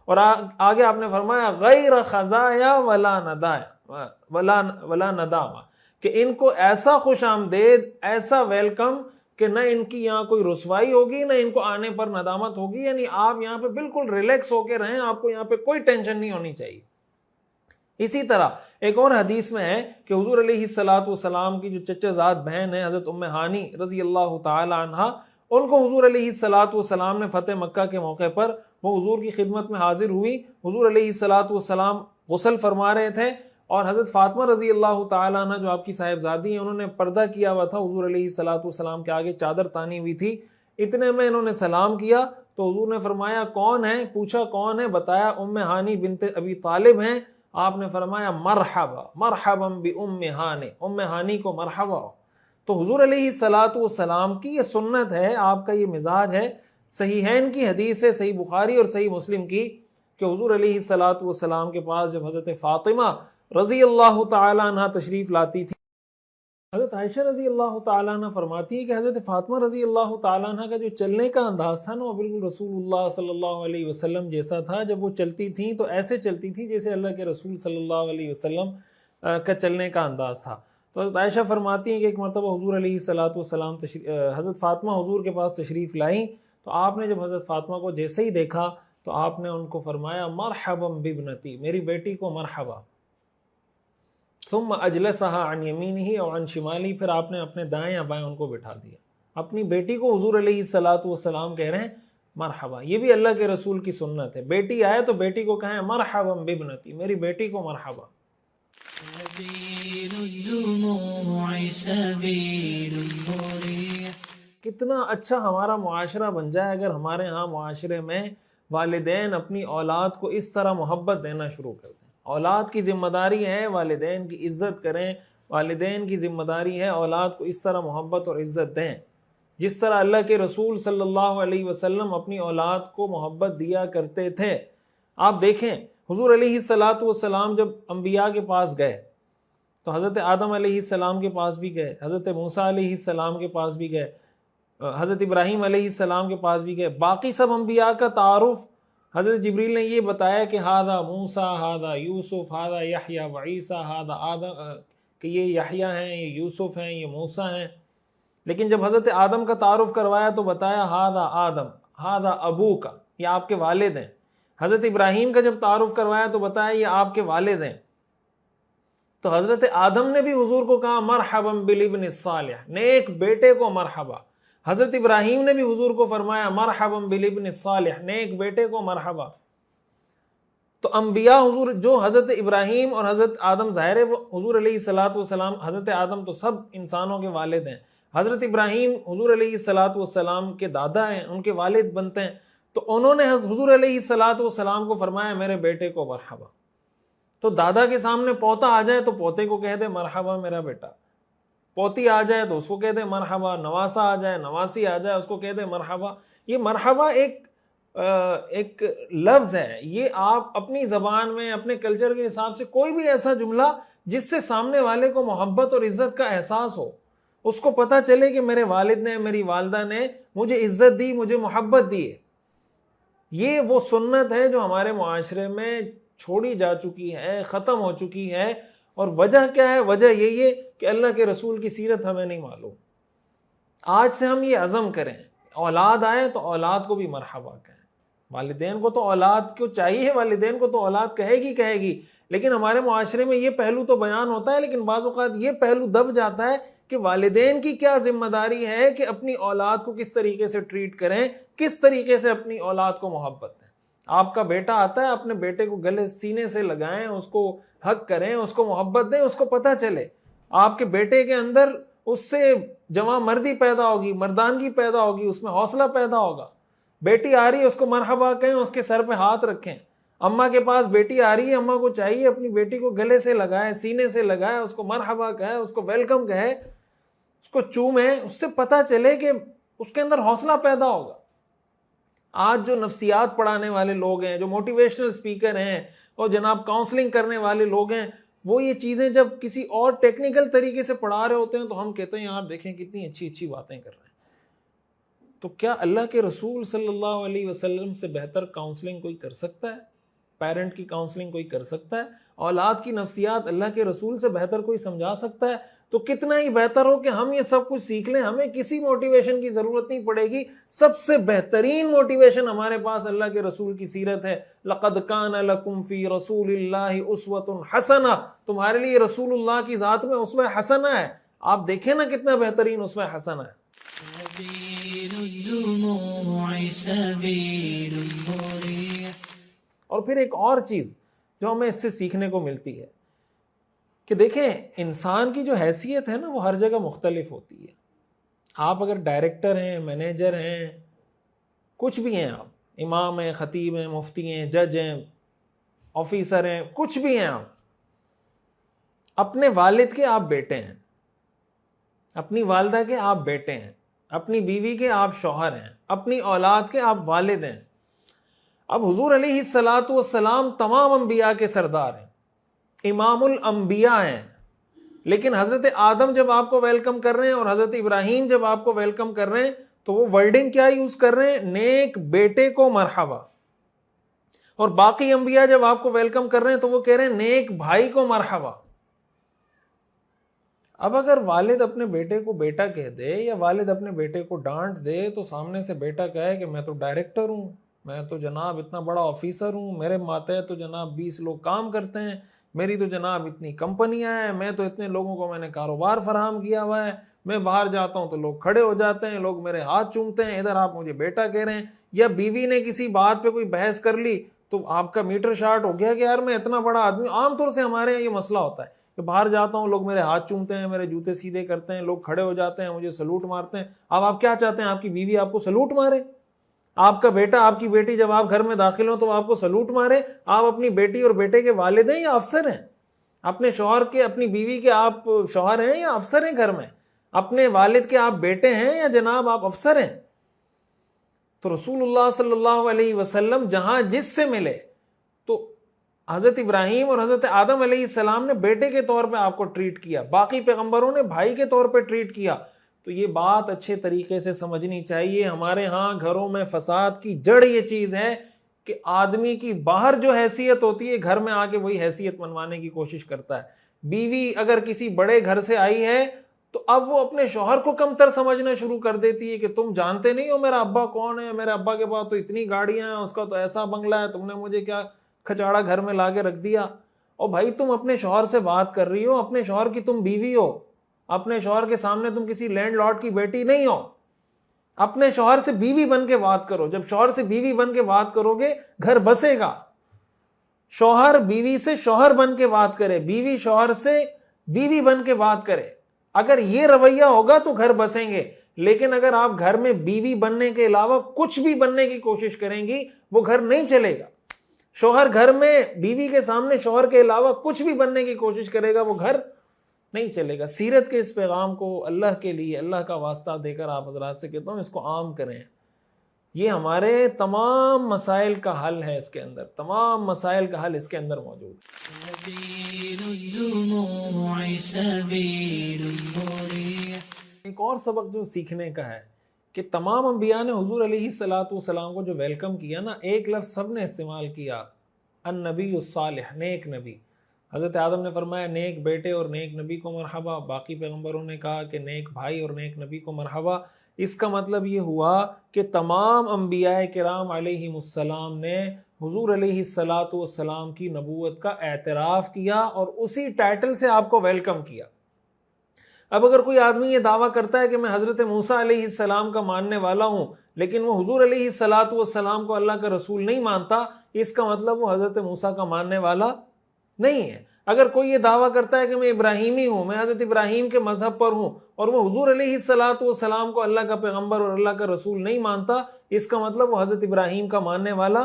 اور آگے آپ نے فرمایا غیر خزایا ولا ندایا ولا ندامہ, کہ ان کو ایسا خوش آمدید, ایسا ویلکم کہ نہ ان کی یہاں کوئی رسوائی ہوگی نہ ان کو آنے پر ندامت ہوگی. یعنی آپ یہاں پہ بالکل ریلیکس ہو کے رہیں, آپ کو یہاں پہ کوئی ٹینشن نہیں ہونی چاہیے. اسی طرح ایک اور حدیث میں ہے کہ حضور علیہ الصلوۃ والسلام کی جو چچا زاد بہن ہے حضرت ام ہانی رضی اللہ تعالی عنہا, ان کو حضور علیہ الصلوۃ والسلام نے فتح مکہ کے موقع پر وہ حضور کی خدمت میں حاضر ہوئی. حضور علیہ الصلوۃ والسلام غسل فرما رہے تھے اور حضرت فاطمہ رضی اللہ تعالیٰ عنہ جو آپ کی صاحبزادی ہیں انہوں نے پردہ کیا ہوا تھا, حضور علیہ الصلوۃ والسلام کے آگے چادر تانی ہوئی تھی. اتنے میں انہوں نے سلام کیا تو حضور نے فرمایا کون ہے؟ پوچھا کون ہے, بتایا ام ہانی بنت ابی طالب ہیں. آپ نے فرمایا مرحبا مرحبا بام ہانی, ام ہانی کو مرحبا. تو حضور علیہ الصلوۃ والسلام کی یہ سنت ہے, آپ کا یہ مزاج ہے. صحیحین کی حدیث ہے, صحیح بخاری اور صحیح مسلم کی, کہ حضور علیہ الصلوۃ والسلام کے پاس جب حضرت فاطمہ رضی اللہ تعالی عنہ تشریف لاتی تھی, حضرت عائشہ رضی اللہ تعالیٰ عنہ فرماتی ہے کہ حضرت فاطمہ رضی اللہ تعالیٰ عنہ کا جو چلنے کا انداز تھا نا وہ بالکل رسول اللہ صلی اللہ علیہ وسلم جیسا تھا. جب وہ چلتی تھیں تو ایسے چلتی تھی جیسے اللہ کے رسول صلی اللہ علیہ وسلم کا چلنے کا انداز تھا. تو حضرت عائشہ فرماتی ہیں کہ ایک مرتبہ حضور علیہ الصلوۃ والسلام حضرت فاطمہ حضور کے پاس تشریف لائیں تو آپ نے جب حضرت فاطمہ کو جیسے ہی دیکھا تو آپ نے ان کو فرمایا مرحبا بابنتی, میری بیٹی کو مرحبا. ثم اجلسها عن یمینہ اور عن شمالی, پھر آپ نے اپنے دائیں یا بائیں ان کو بٹھا دیا. اپنی بیٹی کو حضور علیہ الصلوۃ والسلام کہہ رہے ہیں مرحبا. یہ بھی اللہ کے رسول کی سنت ہے, بیٹی آئے تو بیٹی کو کہیں مرحبا بابنتی, میری بیٹی کو مرحبا. کتنا اچھا ہمارا معاشرہ بن جائے اگر ہمارے ہاں معاشرے میں والدین اپنی اولاد کو اس طرح محبت دینا شروع کر دیں. اولاد کی ذمہ داری ہے والدین کی عزت کریں, والدین کی ذمہ داری ہے اولاد کو اس طرح محبت اور عزت دیں جس طرح اللہ کے رسول صلی اللہ علیہ وسلم اپنی اولاد کو محبت دیا کرتے تھے. آپ دیکھیں حضور علیہ الصلوۃ والسلام جب انبیاء کے پاس گئے تو حضرت آدم علیہ السلام کے پاس بھی گئے، حضرت موسیٰ علیہ السلام کے پاس بھی گئے، حضرت ابراہیم علیہ السلام کے پاس بھی گئے، باقی سب انبیاء کا تعارف حضرت جبریل نے یہ بتایا کہ ہاذا موسیٰ، ہاذا یوسف، ہاذا یحییٰ و عیسیٰ، ہاذا آدم، کہ یہ یحییٰ ہیں، یہ یوسف ہیں، یہ موسیٰ ہیں۔ لیکن جب حضرت آدم کا تعارف کروایا تو بتایا ہاذا آدم، ہاذا ابوک، یہ آپ کے والد ہیں۔ حضرت ابراہیم کا جب تعارف کروایا تو بتایا یہ آپ کے والد ہیں۔ تو حضرت آدم نے بھی حضور کو کہا مرحبا بالابن الصالح، نیک بیٹے کو مرحبا۔ حضرت ابراہیم نے بھی حضور کو فرمایا مرحبا بالابن الصالح، نیک بیٹے کو مرحبا۔ تو انبیاء حضور جو حضرت ابراہیم اور حضرت آدم، ظاہر ہے وہ حضور علیہ الصلوۃ والسلام، حضرت آدم تو سب انسانوں کے والد ہیں، حضرت ابراہیم حضور علیہ الصلوۃ والسلام کے دادا ہیں، ان کے والد بنتے ہیں، تو انہوں نے حضور علیہ الصلوۃ والسلام کو فرمایا میرے بیٹے کو مرحبا۔ تو دادا کے سامنے پوتا آ جائے تو پوتے کو کہہ دے مرحبا میرا بیٹا، پوتی آ جائے تو اس کو کہہ دے مرحبا، نواسا آ جائے، نواسی آ جائے اس کو کہہ دے مرحبا۔ یہ مرحبا ایک لفظ ہے، یہ آپ اپنی زبان میں اپنے کلچر کے حساب سے کوئی بھی ایسا جملہ جس سے سامنے والے کو محبت اور عزت کا احساس ہو، اس کو پتہ چلے کہ میرے والد نے، میری والدہ نے مجھے عزت دی، مجھے محبت دی ہے۔ یہ وہ سنت ہے جو ہمارے معاشرے میں چھوڑی جا چکی ہے، ختم ہو چکی ہے۔ اور وجہ کیا ہے؟ وجہ یہی ہے کہ اللہ کے رسول کی سیرت ہمیں نہیں معلوم۔ آج سے ہم یہ عزم کریں، اولاد آئے تو اولاد کو بھی مرحبا کہیں۔ والدین کو تو اولاد کو چاہیے، والدین کو تو اولاد کہے گی، لیکن ہمارے معاشرے میں یہ پہلو تو بیان ہوتا ہے، لیکن بعض اوقات یہ پہلو دب جاتا ہے کہ والدین کی کیا ذمہ داری ہے کہ اپنی اولاد کو کس طریقے سے ٹریٹ کریں، کس طریقے سے اپنی اولاد کو محبت دیں۔ آپ کا بیٹا آتا ہے، اپنے بیٹے کو گلے سینے سے لگائیں، اس کو حق کریں، اس کو محبت دیں، اس کو پتہ چلے آپ کے بیٹے کے اندر اس سے جواں مردی پیدا ہوگی، مردانگی پیدا ہوگی، اس میں حوصلہ پیدا ہوگا۔ بیٹی آ رہی ہے اس کو مرحبا کہیں، اس کے سر پہ ہاتھ رکھیں۔ اماں کے پاس بیٹی آ رہی ہے، اماں کو چاہیے اپنی بیٹی کو گلے سے لگائے، سینے سے لگائے، اس کو مرحبا کہے، اس کو ویلکم کہے، اس کو چومے، اس سے پتہ چلے کہ اس کے اندر حوصلہ پیدا ہوگا۔ آج جو نفسیات پڑھانے والے لوگ ہیں، جو موٹیویشنل اسپیکر ہیں اور جناب کاؤنسلنگ کرنے والے لوگ ہیں، وہ یہ چیزیں جب کسی اور ٹیکنیکل طریقے سے پڑھا رہے ہوتے ہیں تو ہم کہتے ہیں یار دیکھیں کتنی اچھی اچھی باتیں کر رہے ہیں۔ تو کیا اللہ کے رسول صلی اللہ علیہ وسلم سے بہتر کاؤنسلنگ کوئی کر سکتا ہے؟ پیرنٹ کی کاؤنسلنگ کوئی کر سکتا ہے؟ اولاد کی نفسیات اللہ کے رسول سے بہتر کوئی سمجھا سکتا ہے؟ تو کتنا ہی بہتر ہو کہ ہم یہ سب کچھ سیکھ لیں، ہمیں کسی موٹیویشن کی ضرورت نہیں پڑے گی۔ سب سے بہترین موٹیویشن ہمارے پاس اللہ کے رسول کی سیرت ہے۔ لَقَدْ كَانَ لَكُمْ فِي رَسُولِ اللَّهِ أُسْوَةٌ حَسَنَةٌ، تمہارے لیے رسول اللہ کی ذات میں اسوہ حسنہ ہے۔ آپ دیکھیں نا کتنا بہترین اسوہ حسنہ ہے۔ اور پھر ایک اور چیز جو ہمیں اس سے سیکھنے کو ملتی ہے کہ دیکھیں انسان کی جو حیثیت ہے نا وہ ہر جگہ مختلف ہوتی ہے۔ آپ اگر ڈائریکٹر ہیں، مینیجر ہیں، کچھ بھی ہیں، آپ امام ہیں، خطیب ہیں، مفتی ہیں، جج ہیں، آفیسر ہیں، کچھ بھی ہیں، آپ اپنے والد کے آپ بیٹے ہیں، اپنی والدہ کے آپ بیٹے ہیں، اپنی بیوی کے آپ شوہر ہیں، اپنی اولاد کے آپ والد ہیں۔ اب حضور علیہ الصلوۃ والسلام تمام انبیاء کے سردار ہیں، امام الانبیاء ہیں، لیکن حضرت آدم جب آپ کو ویلکم کر رہے ہیں اور حضرت ابراہیم جب آپ کو ویلکم کر رہے ہیں تو وہ ورڈنگ کیا یوز کر رہے ہیں؟ نیک بیٹے کو مرحبا۔ اور باقی انبیاء جب آپ کو ویلکم کر رہے ہیں تو وہ کہہ رہے ہیں نیک بھائی کو مرحبا۔ اب اگر والد اپنے بیٹے کو بیٹا کہہ دے یا والد اپنے بیٹے کو ڈانٹ دے تو سامنے سے بیٹا کہے کہ میں تو ڈائریکٹر ہوں، میں تو جناب اتنا بڑا آفیسر ہوں، میرے ماتحت تو جناب 20 لوگ کام کرتے ہیں، میری تو جناب اتنی کمپنیاں ہیں، میں تو اتنے لوگوں کو میں نے کاروبار فراہم کیا ہوا ہے، میں باہر جاتا ہوں تو لوگ کھڑے ہو جاتے ہیں، لوگ میرے ہاتھ چومتے ہیں، ادھر آپ مجھے بیٹا کہہ رہے ہیں۔ یا بیوی نے کسی بات پہ کوئی بحث کر لی تو آپ کا میٹر شارٹ ہو گیا کہ یار میں اتنا بڑا آدمی۔ عام طور سے ہمارے یہاں یہ مسئلہ ہوتا ہے کہ باہر جاتا ہوں، لوگ میرے ہاتھ چومتے ہیں، میرے جوتے سیدھے کرتے ہیں، لوگ کھڑے ہو جاتے ہیں، مجھے سلوٹ مارتے ہیں۔ اب آپ کیا چاہتے ہیں؟ آپ کی بیوی آپ کو سلوٹ مارے؟ آپ کا بیٹا، آپ کی بیٹی جب آپ گھر میں داخل ہوں تو آپ کو سلوٹ مارے؟ آپ اپنی بیٹی اور بیٹے کے والد ہیں یا افسر ہیں؟ اپنے شوہر کے، اپنی بیوی کے آپ شوہر ہیں یا افسر ہیں گھر میں؟ اپنے والد کے آپ بیٹے ہیں یا جناب آپ افسر ہیں؟ تو رسول اللہ صلی اللہ علیہ وسلم جہاں جس سے ملے تو حضرت ابراہیم اور حضرت آدم علیہ السلام نے بیٹے کے طور پہ آپ کو ٹریٹ کیا، باقی پیغمبروں نے بھائی کے طور پہ ٹریٹ کیا. تو یہ بات اچھے طریقے سے سمجھنی چاہیے. ہمارے ہاں گھروں میں فساد کی جڑ یہ چیز ہے کہ آدمی کی باہر جو حیثیت ہوتی ہے گھر میں آ کے وہی حیثیت منوانے کی کوشش کرتا ہے. بیوی اگر کسی بڑے گھر سے آئی ہے تو اب وہ اپنے شوہر کو کمتر سمجھنا شروع کر دیتی ہے کہ تم جانتے نہیں ہو میرا ابا کون ہے، میرے ابا کے پاس تو اتنی گاڑیاں ہیں، اس کا تو ایسا بنگلہ ہے، تم نے مجھے کیا کھچاڑا گھر میں لا کے رکھ دیا. اور بھائی تم اپنے شوہر سے بات کر رہی ہو، اپنے شوہر کی تم بیوی ہو، اپنے شوہر کے سامنے تم کسی لینڈ لارڈ کی بیٹی نہیں ہو. اپنے شوہر سے بیوی بن کے بات کرو. جب شوہر سے بیوی بن کے بات کرو گے گھر بسے گا. شوہر بیوی سے شوہر بن کے بات کرے، بیوی شوہر سے بیوی بن کے بات کرے. اگر یہ رویہ ہوگا تو گھر بسیں گے. لیکن اگر آپ گھر میں بیوی بننے کے علاوہ کچھ بھی بننے کی کوشش کریں گی وہ گھر نہیں چلے گا. شوہر گھر میں بیوی کے سامنے شوہر کے علاوہ کچھ بھی بننے کی کوشش کرے گا وہ گھر نہیں چلے گا. سیرت کے اس پیغام کو اللہ کے لیے، اللہ کا واسطہ دے کر آپ حضرات سے کہتا ہوں اس کو عام کریں. یہ ہمارے تمام مسائل کا حل ہے، اس کے اندر تمام مسائل کا حل اس کے اندر موجود ہے. ایک اور سبق جو سیکھنے کا ہے کہ تمام انبیاء نے حضور علیہ السلام کو جو ویلکم کیا نا، ایک لفظ سب نے استعمال کیا، النبی الصالح، نیک نبی. حضرت آدم نے فرمایا نیک بیٹے اور نیک نبی کو مرحبا. باقی پیغمبروں نے کہا کہ نیک بھائی اور نیک نبی کو مرحبا. اس کا مطلب یہ ہوا کہ تمام انبیاء کرام علیہم السلام نے حضور علیہ السلام کی نبوت کا اعتراف کیا اور اسی ٹائٹل سے آپ کو ویلکم کیا. اب اگر کوئی آدمی یہ دعویٰ کرتا ہے کہ میں حضرت موسیٰ علیہ السلام کا ماننے والا ہوں لیکن وہ حضور علیہ السلام کو اللہ کا رسول نہیں مانتا، اس کا مطلب وہ حضرت موسیٰ کا ماننے والا نہیں ہے. اگر کوئی یہ دعویٰ کرتا ہے کہ میں ابراہیمی ہوں، میں حضرت ابراہیم کے مذہب پر ہوں، اور وہ حضور علیہ السلام کو اللہ کا پیغمبر اور اللہ کا رسول نہیں مانتا، اس کا مطلب وہ حضرت ابراہیم کا ماننے والا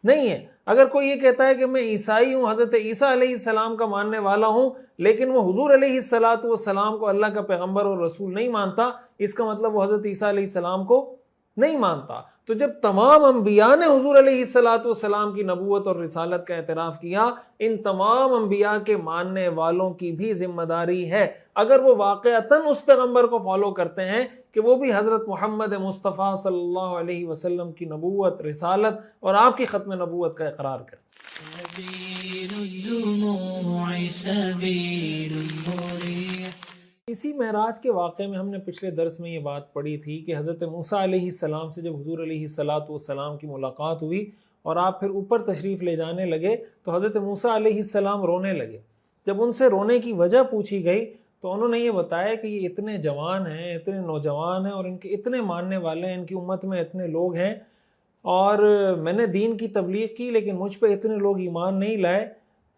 نہیں ہے. اگر کوئی یہ کہتا ہے کہ میں عیسائی ہوں، حضرت عیسیٰ علیہ السلام کا ماننے والا ہوں، لیکن وہ حضور علیہ السلام کو اللہ کا پیغمبر اور رسول نہیں مانتا، اس کا مطلب وہ حضرت عیسیٰ علیہ السلام کو نہیں مانتا. تو جب تمام انبیاء نے حضور علیہ السلام کی نبوت اور رسالت کا اعتراف کیا، ان تمام انبیاء کے ماننے والوں کی بھی ذمہ داری ہے اگر وہ واقعتاً اس پیغمبر کو فالو کرتے ہیں کہ وہ بھی حضرت محمد مصطفیٰ صلی اللہ علیہ وسلم کی نبوت، رسالت اور آپ کی ختم نبوت کا اقرار کریں. اسی معراج کے واقعے میں ہم نے پچھلے درس میں یہ بات پڑھی تھی کہ حضرت موسیٰ علیہ السلام سے جب حضور علیہ السلام کی ملاقات ہوئی اور آپ پھر اوپر تشریف لے جانے لگے تو حضرت موسیٰ علیہ السلام رونے لگے. جب ان سے رونے کی وجہ پوچھی گئی تو انہوں نے یہ بتایا کہ یہ اتنے جوان ہیں، اتنے نوجوان ہیں اور ان کے اتنے ماننے والے ہیں، ان کی امت میں اتنے لوگ ہیں اور میں نے دین کی تبلیغ کی لیکن مجھ پہ اتنے لوگ ایمان نہیں لائے.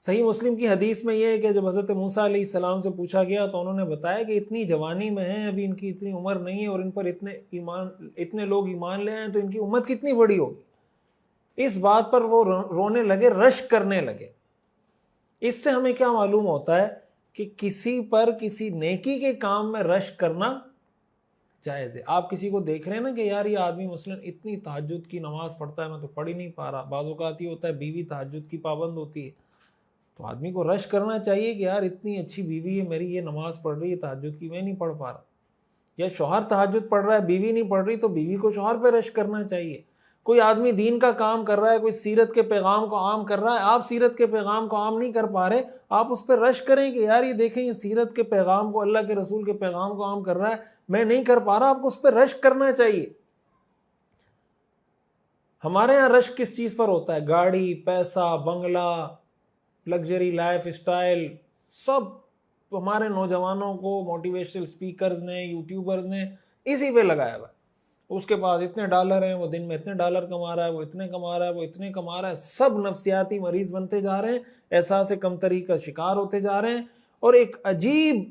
صحیح مسلم کی حدیث میں یہ ہے کہ جب حضرت موسیٰ علیہ السلام سے پوچھا گیا تو انہوں نے بتایا کہ اتنی جوانی میں ہیں، ابھی ان کی اتنی عمر نہیں ہے اور ان پر اتنے لوگ ایمان لے آئے ہیں تو ان کی امت کتنی بڑی ہوگی. اس بات پر وہ رونے لگے، رشک کرنے لگے. اس سے ہمیں کیا معلوم ہوتا ہے کہ کسی پر کسی نیکی کے کام میں رشک کرنا جائز ہے. آپ کسی کو دیکھ رہے ہیں نا کہ یار یہ آدمی مثلاً اتنی تہجد کی نماز پڑھتا ہے، میں تو پڑھ ہی نہیں پا رہا. بعض اوقات یہ ہوتا ہے بیوی تہجد کی پابند ہوتی ہے تو آدمی کو رش کرنا چاہیے کہ یار اتنی اچھی بیوی ہے میری، یہ نماز پڑھ رہی ہے تہجد کی، میں نہیں پڑھ پا رہا. یا شوہر تہجد پڑھ رہا ہے بیوی نہیں پڑھ رہی تو بیوی کو شوہر پہ رش کرنا چاہیے. کوئی آدمی دین کا کام کر رہا ہے، کوئی سیرت کے پیغام کو عام کر رہا ہے، آپ سیرت کے پیغام کو عام نہیں کر پا رہے، آپ اس پہ رش کریں کہ یار یہ دیکھیں یہ سیرت کے پیغام کو، اللہ کے رسول کے پیغام کو عام کر رہا ہے، میں نہیں کر پا رہا. آپ کو اس پہ رش کرنا چاہیے. ہمارے یہاں رش کس چیز پر ہوتا ہے؟ گاڑی، پیسہ، بنگلہ، لگژری لائف اسٹائل، سب ہمارے نوجوانوں کو موٹیویشنل سپیکرز نے، یوٹیوبرز نے اسی پہ لگایا ہوا ہے. اس کے پاس اتنے ڈالر ہیں، وہ دن میں اتنے ڈالر کما رہا ہے، وہ اتنے کما رہا ہے، وہ اتنے کما رہا ہے. سب نفسیاتی مریض بنتے جا رہے ہیں، احساس کمتری کا شکار ہوتے جا رہے ہیں اور ایک عجیب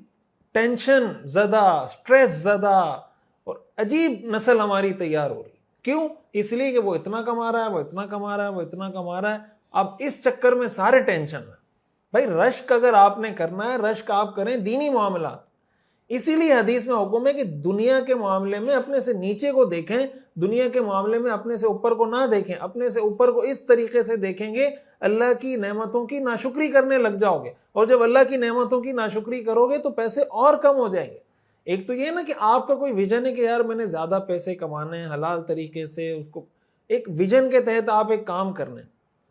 ٹینشن زدہ، سٹریس زدہ اور عجیب نسل ہماری تیار ہو رہی. کیوں؟ اس لیے کہ وہ اتنا کما رہا ہے، وہ اتنا کما رہا ہے، وہ اتنا کما رہا ہے. اب اس چکر میں سارے ٹینشن ہیں. بھائی رشک اگر آپ نے کرنا ہے، رشک آپ کریں دینی معاملات. اسی لیے حدیث میں حکم ہے کہ دنیا کے معاملے میں اپنے سے نیچے کو دیکھیں، دنیا کے معاملے میں اپنے سے اوپر کو نہ دیکھیں، اپنے سے اوپر کو اس طریقے سے دیکھیں گے اللہ کی نعمتوں کی ناشکری کرنے لگ جاؤ گے، اور جب اللہ کی نعمتوں کی ناشکری کرو گے تو پیسے اور کم ہو جائیں گے۔ ایک تو یہ نا کہ آپ کا کوئی ویژن ہے کہ یار میں نے زیادہ پیسے کمانے ہیں حلال طریقے سے، اس کو ایک ویژن کے تحت آپ ایک کام کرنے،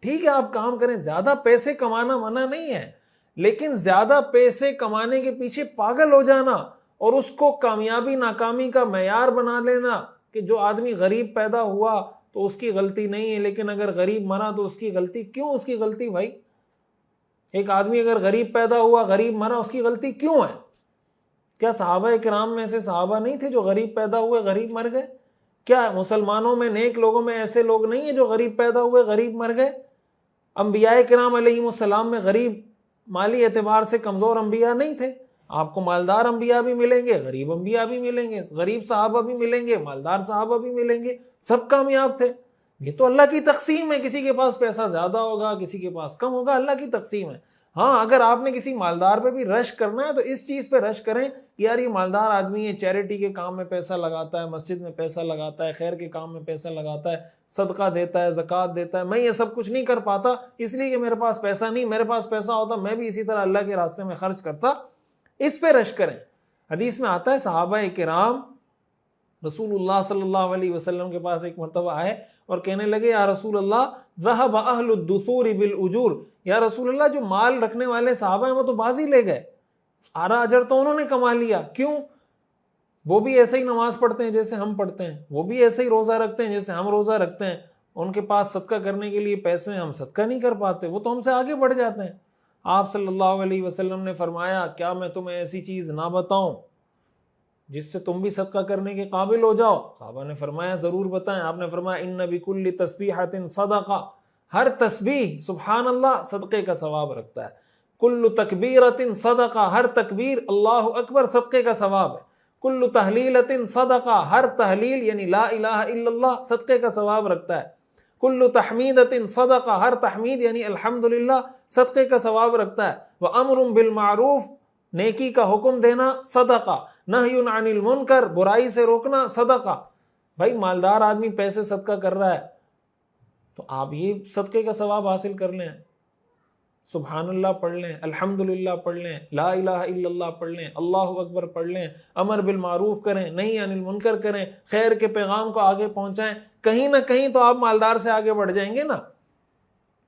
ٹھیک ہے آپ کام کریں، زیادہ پیسے کمانا منع نہیں ہے، لیکن زیادہ پیسے کمانے کے پیچھے پاگل ہو جانا اور اس کو کامیابی ناکامی کا معیار بنا لینا کہ جو آدمی غریب پیدا ہوا تو اس کی غلطی نہیں ہے، لیکن اگر غریب مرا تو اس کی غلطی کیوں؟ اس کی غلطی بھائی، ایک آدمی اگر غریب پیدا ہوا غریب مرا اس کی غلطی کیوں ہے؟ کیا صحابہ کرام میں سے صحابہ نہیں تھے جو غریب پیدا ہوئے غریب مر گئے؟ کیا مسلمانوں میں نیک لوگوں میں ایسے لوگ نہیں ہیں جو غریب پیدا ہوئے غریب مر گئے؟ انبیاء کرام علیہم السلام میں غریب مالی اعتبار سے کمزور انبیاء نہیں تھے؟ آپ کو مالدار انبیاء بھی ملیں گے، غریب انبیاء بھی ملیں گے، غریب صحابہ بھی ملیں گے، مالدار صحابہ بھی ملیں گے، سب کامیاب تھے۔ یہ تو اللہ کی تقسیم ہے، کسی کے پاس پیسہ زیادہ ہوگا کسی کے پاس کم ہوگا، اللہ کی تقسیم ہے۔ ہاں اگر آپ نے کسی مالدار پہ بھی رش کرنا ہے تو اس چیز پہ رش کریں کہ یار یہ مالدار آدمی ہے، چیریٹی کے کام میں پیسہ لگاتا ہے، مسجد میں پیسہ لگاتا ہے، خیر کے کام میں پیسہ لگاتا ہے، صدقہ دیتا ہے، زکوٰۃ دیتا ہے، میں یہ سب کچھ نہیں کر پاتا اس لیے کہ میرے پاس پیسہ نہیں، میرے پاس پیسہ ہوتا میں بھی اسی طرح اللہ کے راستے میں خرچ کرتا، اس پہ رش کریں۔ حدیث میں آتا ہے صحابہ کرام رسول اللہ صلی اللہ علیہ وسلم کے پاس ایک مرتبہ آئے اور کہنے لگے یا رسول اللہ ذهب اہل الدثور بالاجور، یا رسول اللہ جو مال رکھنے والے صحابہ ہیں وہ تو بازی لے گئے، سارا اجر تو انہوں نے کما لیا، کیوں؟ وہ بھی ایسے ہی نماز پڑھتے ہیں جیسے ہم پڑھتے ہیں، وہ بھی ایسے ہی روزہ رکھتے ہیں جیسے ہم روزہ رکھتے ہیں، ان کے پاس صدقہ کرنے کے لیے پیسے ہیں، ہم صدقہ نہیں کر پاتے، وہ تو ہم سے آگے بڑھ جاتے ہیں۔ آپ صلی اللہ علیہ وسلم نے فرمایا کیا میں تمہیں ایسی چیز نہ بتاؤں جس سے تم بھی صدقہ کرنے کے قابل ہو جاؤ؟ صحابہ نے فرمایا ضرور بتائیں۔ آپ نے فرمایا ان بکل تسبیحۃ صدقہ، ہر تسبیح سبحان اللہ صدقے کا ثواب رکھتا ہے، کل تکبیرۃ صدقہ، ہر تکبیر اللہ اکبر صدقے کا ثواب ہے، کل تحلیلۃ صدقہ، ہر تحلیل یعنی لا الہ الا اللہ صدقے کا ثواب رکھتا ہے، کل تحمیدۃ صدقہ، ہر تحمید یعنی الحمدللہ صدقے کا ثواب رکھتا ہے، وامر بالمعروف نیکی کا حکم دینا صدقہ، نہی عن المنکر برائی سے روکنا صدقہ۔ بھائی مالدار آدمی پیسے صدقہ کر رہا ہے تو آپ یہ صدقے کا ثواب حاصل کر لیں، سبحان اللہ پڑھ لیں، الحمدللہ پڑھ لیں، لا الہ الا اللہ پڑھ لیں، اللہ اکبر پڑھ لیں، امر بالمعروف کریں، نہی عن المنکر کریں، خیر کے پیغام کو آگے پہنچائیں، کہیں نہ کہیں تو آپ مالدار سے آگے بڑھ جائیں گے نا،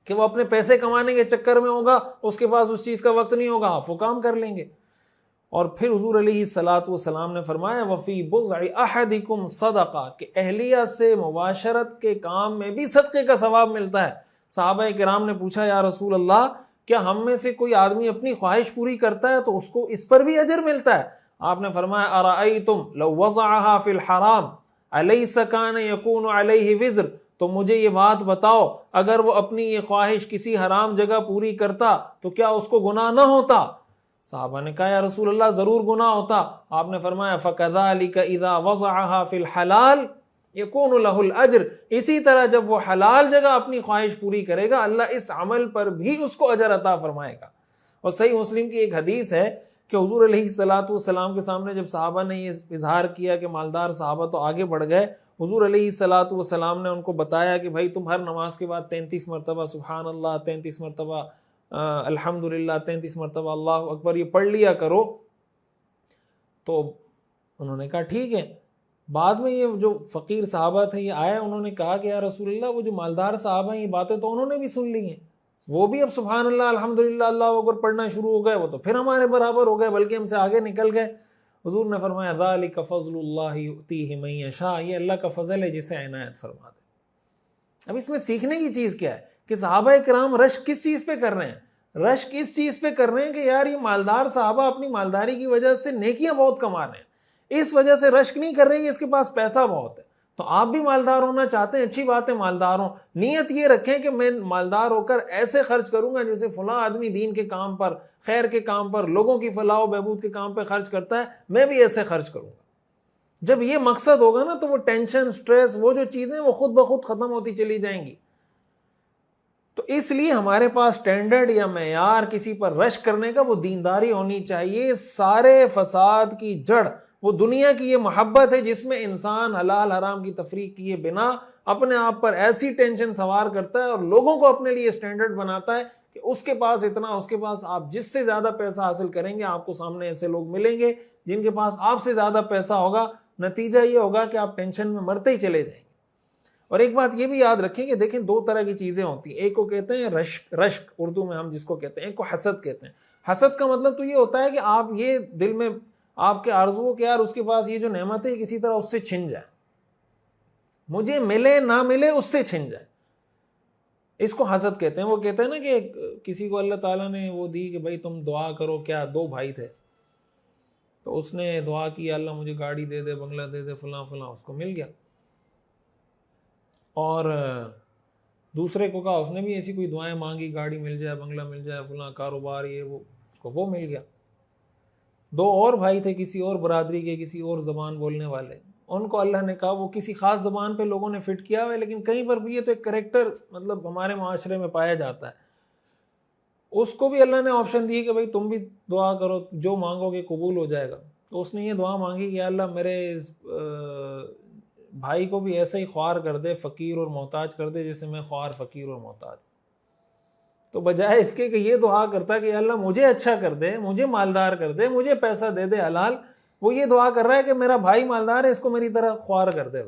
کہ وہ اپنے پیسے کمانے کے چکر میں ہوگا، اس کے پاس اس چیز کا وقت نہیں ہوگا، آپ وہ کام کر لیں گے۔ اور پھر حضور علیہ الصلوۃ والسلام نے فرمایا وفی بضع احدکم صدقہ، کہ اہلیہ سے مباشرت کے کام میں بھی صدقے کا ثواب ملتا ہے۔ صحابہ کرام نے پوچھا یا رسول اللہ کیا ہم میں سے کوئی آدمی اپنی خواہش پوری کرتا ہے تو اس کو اس پر بھی اجر ملتا ہے؟ آپ نے فرمایا ارأیتم لو وضعها فی الحرام الیس کان یکون علیہ وزر، تو مجھے یہ بات بتاؤ اگر وہ اپنی یہ خواہش کسی حرام جگہ پوری کرتا تو کیا اس کو گناہ نہ ہوتا؟ صحابہ نے کہا یا رسول اللہ ضرور گناہ ہوتا۔ آپ نے فرمایا فَكَذَلِكَ إِذَا وَضَعَهَا فِي الْحَلَالِ يَكُونُ لَهُ الْأَجْرُ، اسی طرح جب وہ حلال جگہ اپنی خواہش پوری کرے گا اللہ اس عمل پر بھی اس کو اجر عطا فرمائے گا۔ اور صحیح مسلم کی ایک حدیث ہے کہ حضور علیہ الصلوۃ والسلام کے سامنے جب صحابہ نے یہ اظہار کیا کہ مالدار صحابہ تو آگے بڑھ گئے، حضور علیہ الصلوۃ والسلام نے ان کو بتایا کہ بھائی تم ہر نماز کے بعد 33 مرتبہ سبحان اللہ، 33 مرتبہ الحمدللہ، 33 مرتبہ اللہ اکبر یہ پڑھ لیا کرو۔ تو انہوں نے کہا ٹھیک ہے۔ بعد میں یہ جو فقیر صحابہ تھے یہ آئے، انہوں نے کہا کہ یا رسول اللہ وہ جو مالدار صحابہ ہیں یہ باتیں تو انہوں نے بھی سن لی ہیں، وہ بھی اب سبحان اللہ الحمدللہ اللہ اکبر پڑھنا شروع ہو گئے، وہ تو پھر ہمارے برابر ہو گئے بلکہ ہم سے آگے نکل گئے۔ حضور نے فرمایا ذالک فضل اللہ یؤتیہ من یشاء، یہ اللہ کا فضل ہے جسے عنایت فرما دے۔ اب اس میں سیکھنے کی چیز کیا ہے کہ صحابہ کرام رش کس چیز پہ کر رہے ہیں؟ رش کس چیز پہ کر رہے ہیں کہ یار یہ مالدار صحابہ اپنی مالداری کی وجہ سے نیکیاں بہت کما رہے ہیں، اس وجہ سے رشک نہیں کر رہے کہ اس کے پاس پیسہ بہت ہے۔ تو آپ بھی مالدار ہونا چاہتے ہیں، اچھی بات ہے مالدار ہوں، نیت یہ رکھیں کہ میں مالدار ہو کر ایسے خرچ کروں گا جیسے فلاں آدمی دین کے کام پر، خیر کے کام پر، لوگوں کی فلاح و بہبود کے کام پہ خرچ کرتا ہے، میں بھی ایسے خرچ کروں گا۔ جب یہ مقصد ہوگا نا تو وہ ٹینشن، سٹریس، وہ جو چیزیں وہ خود بخود ختم ہوتی چلی جائیں گی۔ تو اس لیے ہمارے پاس سٹینڈرڈ یا معیار کسی پر رش کرنے کا وہ دینداری ہونی چاہیے. سارے فساد کی جڑ وہ دنیا کی یہ محبت ہے جس میں انسان حلال حرام کی تفریق کیے بنا اپنے آپ پر ایسی ٹینشن سوار کرتا ہے اور لوگوں کو اپنے لیے سٹینڈرڈ بناتا ہے کہ اس کے پاس اتنا، اس کے پاس. آپ جس سے زیادہ پیسہ حاصل کریں گے آپ کو سامنے ایسے لوگ ملیں گے جن کے پاس آپ سے زیادہ پیسہ ہوگا. نتیجہ یہ ہوگا کہ آپ ٹینشن میں مرتے ہی چلے جائیں گے. اور ایک بات یہ بھی یاد رکھیں کہ دیکھیں دو طرح کی چیزیں ہوتی ہیں. ایک کو کہتے ہیں رشک اردو میں ہم جس کو کہتے ہیں، ایک کو حسد کہتے ہیں. حسد کا مطلب تو یہ ہوتا ہے کہ آپ یہ دل میں آپ کے آرزو کہ یار اس کے پاس یہ جو نعمت ہے کسی طرح اس سے چھن جائے، مجھے ملے نہ ملے اس سے چھن جائے. اس کو حسد کہتے ہیں. وہ کہتے ہیں نا کہ کسی کو اللہ تعالیٰ نے وہ دی کہ بھائی تم دعا کرو. کیا دو بھائی تھے تو اس نے دعا کی اللہ مجھے گاڑی دے دے، بنگلہ دے دے، فلاں فلاں، اس کو مل گیا. اور دوسرے کو کہا، اس نے بھی ایسی کوئی دعائیں مانگی، گاڑی مل جائے، بنگلہ مل جائے، فلاں کاروبار یہ وہ، اس کو وہ مل گیا. دو اور بھائی تھے کسی اور برادری کے، کسی اور زبان بولنے والے، ان کو اللہ نے کہا وہ کسی خاص زبان پہ لوگوں نے فٹ کیا ہوا ہے لیکن کہیں پر بھی یہ تو ایک کریکٹر مطلب ہمارے معاشرے میں پایا جاتا ہے. اس کو بھی اللہ نے آپشن دی کہ بھائی تم بھی دعا کرو، جو مانگو گے قبول ہو جائے گا. تو اس نے یہ دعا مانگی کہ اللہ میرے بھائی کو بھی ایسا ہی خوار کر دے، فقیر اور محتاج کر دے جیسے میں خوار، فقیر اور محتاج. تو بجائے اس کے کہ یہ دعا کرتا کہ اللہ مجھے اچھا کر دے، مجھے مالدار کر دے، مجھے پیسہ دے دے حلال، وہ یہ دعا کر رہا ہے کہ میرا بھائی مالدار ہے، اس کو میری طرح خوار کر دے.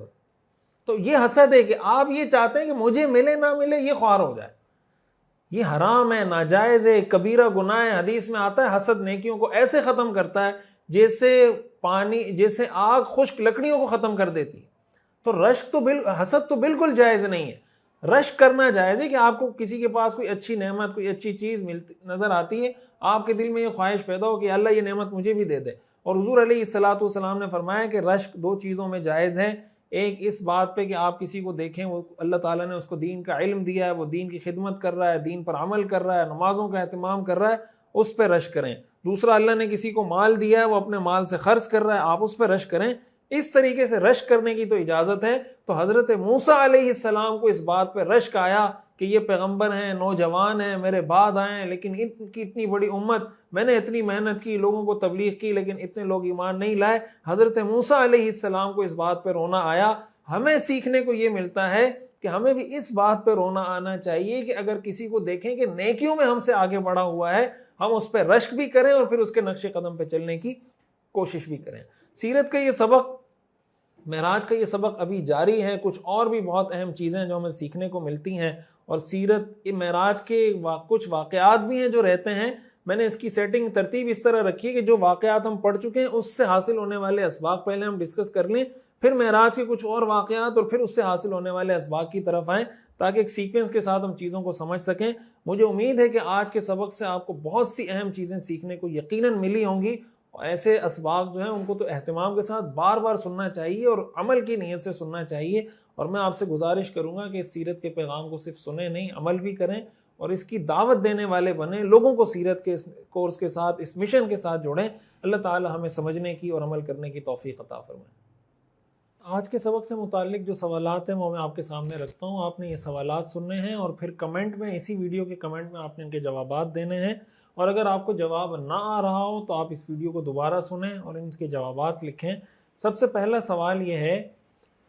تو یہ حسد ہے کہ آپ یہ چاہتے ہیں کہ مجھے ملے نہ ملے یہ خوار ہو جائے. یہ حرام ہے، ناجائز ہے، کبیرہ گناہ ہے. حدیث میں آتا ہے حسد نیکیوں کو ایسے ختم کرتا ہے جیسے پانی، جیسے آگ خشک لکڑیوں کو ختم کر دیتی. تو رشک تو حسد تو بالکل جائز نہیں ہے. رشک کرنا جائز ہے کہ آپ کو کسی کے پاس کوئی اچھی نعمت، کوئی اچھی چیز ملتی نظر آتی ہے، آپ کے دل میں یہ خواہش پیدا ہو کہ اللہ یہ نعمت مجھے بھی دے دے. اور حضور علیہ الصلوۃ والسلام نے فرمایا کہ رشک دو چیزوں میں جائز ہے. ایک اس بات پہ کہ آپ کسی کو دیکھیں وہ اللہ تعالیٰ نے اس کو دین کا علم دیا ہے، وہ دین کی خدمت کر رہا ہے، دین پر عمل کر رہا ہے، نمازوں کا اہتمام کر رہا ہے، اس پہ رشک کریں. دوسرا اللہ نے کسی کو مال دیا ہے، وہ اپنے مال سے خرچ کر رہا ہے، آپ اس پہ رشک کریں. اس طریقے سے رشک کرنے کی تو اجازت ہے. تو حضرت موسیٰ علیہ السلام کو اس بات پہ رشک آیا کہ یہ پیغمبر ہیں، نوجوان ہیں، میرے بعد آئے ہیں، لیکن ان کی اتنی بڑی امت، میں نے اتنی محنت کی، لوگوں کو تبلیغ کی، لیکن اتنے لوگ ایمان نہیں لائے. حضرت موسیٰ علیہ السلام کو اس بات پہ رونا آیا. ہمیں سیکھنے کو یہ ملتا ہے کہ ہمیں بھی اس بات پہ رونا آنا چاہیے کہ اگر کسی کو دیکھیں کہ نیکیوں میں ہم سے آگے بڑھا ہوا ہے، ہم اس پہ رشک بھی کریں اور پھر اس کے نقش قدم پہ چلنے کی کوشش بھی کریں. سیرت کا یہ سبق، معراج کا یہ سبق ابھی جاری ہے. کچھ اور بھی بہت اہم چیزیں جو ہمیں سیکھنے کو ملتی ہیں، اور سیرت معراج کے کچھ واقعات بھی ہیں جو رہتے ہیں. میں نے اس کی سیٹنگ ترتیب اس طرح رکھی ہے کہ جو واقعات ہم پڑھ چکے ہیں اس سے حاصل ہونے والے اسباق پہلے ہم ڈسکس کر لیں، پھر معراج کے کچھ اور واقعات، اور پھر اس سے حاصل ہونے والے اسباق کی طرف آئیں تاکہ ایک سیکوینس کے ساتھ ہم چیزوں کو سمجھ سکیں. مجھے امید ہے کہ آج کے سبق سے آپ کو بہت سی اہم چیزیں سیکھنے کو یقیناً ملی ہوں گی. ایسے اسباق جو ہیں ان کو تو اہتمام کے ساتھ بار بار سننا چاہیے اور عمل کی نیت سے سننا چاہیے. اور میں آپ سے گزارش کروں گا کہ اس سیرت کے پیغام کو صرف سنیں نہیں، عمل بھی کریں اور اس کی دعوت دینے والے بنیں، لوگوں کو سیرت کے اس کورس کے ساتھ، اس مشن کے ساتھ جوڑیں. اللہ تعالی ہمیں سمجھنے کی اور عمل کرنے کی توفیق عطا فرمائے. آج کے سبق سے متعلق جو سوالات ہیں وہ میں آپ کے سامنے رکھتا ہوں. آپ نے یہ سوالات سننے ہیں اور پھر کمنٹ میں، اسی ویڈیو کے کمنٹ میں آپ نے ان کے جوابات دینے ہیں. اور اگر آپ کو جواب نہ آ رہا ہو تو آپ اس ویڈیو کو دوبارہ سنیں اور ان کے جوابات لکھیں. سب سے پہلا سوال یہ ہے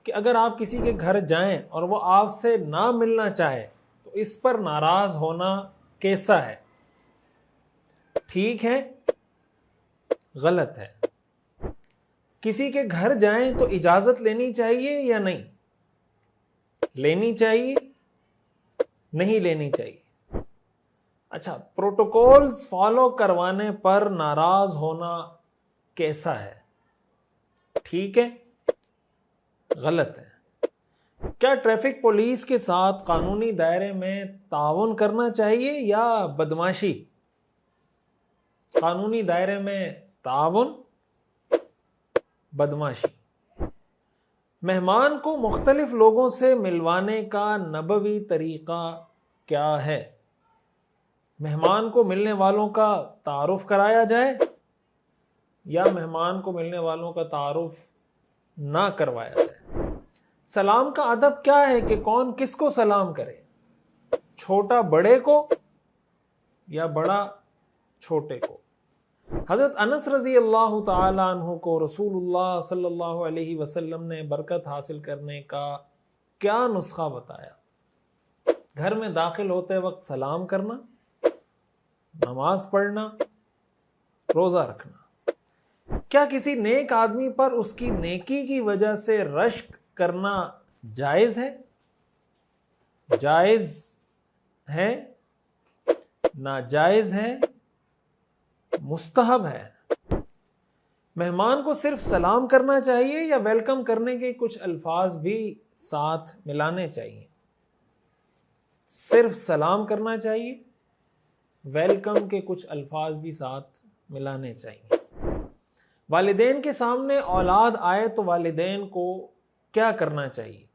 کہ اگر آپ کسی کے گھر جائیں اور وہ آپ سے نہ ملنا چاہے تو اس پر ناراض ہونا کیسا ہے؟ ٹھیک ہے، غلط ہے؟ کسی کے گھر جائیں تو اجازت لینی چاہیے یا نہیں؟ لینی چاہیے، نہیں لینی چاہیے؟ اچھا، پروٹوکولز فالو کروانے پر ناراض ہونا کیسا ہے؟ ٹھیک ہے، غلط ہے؟ کیا ٹریفک پولیس کے ساتھ قانونی دائرے میں تعاون کرنا چاہیے یا بدمعاشی؟ قانونی دائرے میں تعاون، بدمعاشی؟ مہمان کو مختلف لوگوں سے ملوانے کا نبوی طریقہ کیا ہے؟ مہمان کو ملنے والوں کا تعارف کرایا جائے یا مہمان کو ملنے والوں کا تعارف نہ کروایا جائے؟ سلام کا ادب کیا ہے کہ کون کس کو سلام کرے؟ چھوٹا بڑے کو یا بڑا چھوٹے کو؟ حضرت انس رضی اللہ تعالی عنہ کو رسول اللہ صلی اللہ علیہ وسلم نے برکت حاصل کرنے کا کیا نسخہ بتایا؟ گھر میں داخل ہوتے وقت سلام کرنا، نماز پڑھنا، روزہ رکھنا۔ کیا کسی نیک آدمی پر اس کی نیکی کی وجہ سے رشک کرنا جائز ہے؟ جائز ہے، ناجائز ہے، مستحب ہے؟ مہمان کو صرف سلام کرنا چاہیے یا ویلکم کرنے کے کچھ الفاظ بھی ساتھ ملانے چاہیے؟ صرف سلام کرنا چاہیے، ویلکم کے کچھ الفاظ بھی ساتھ ملانے چاہیے۔ والدین کے سامنے اولاد آئے تو والدین کو کیا کرنا چاہیے؟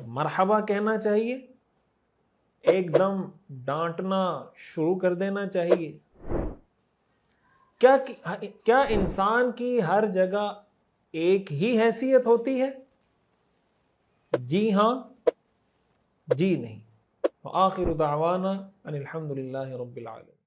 مرحبا کہنا چاہیے، ایک دم ڈانٹنا شروع کر دینا چاہیے؟ کیا انسان کی ہر جگہ ایک ہی حیثیت ہوتی ہے؟ جی ہاں، جی نہیں۔ وآخر دعوانا ان الحمد للہ رب العالمین۔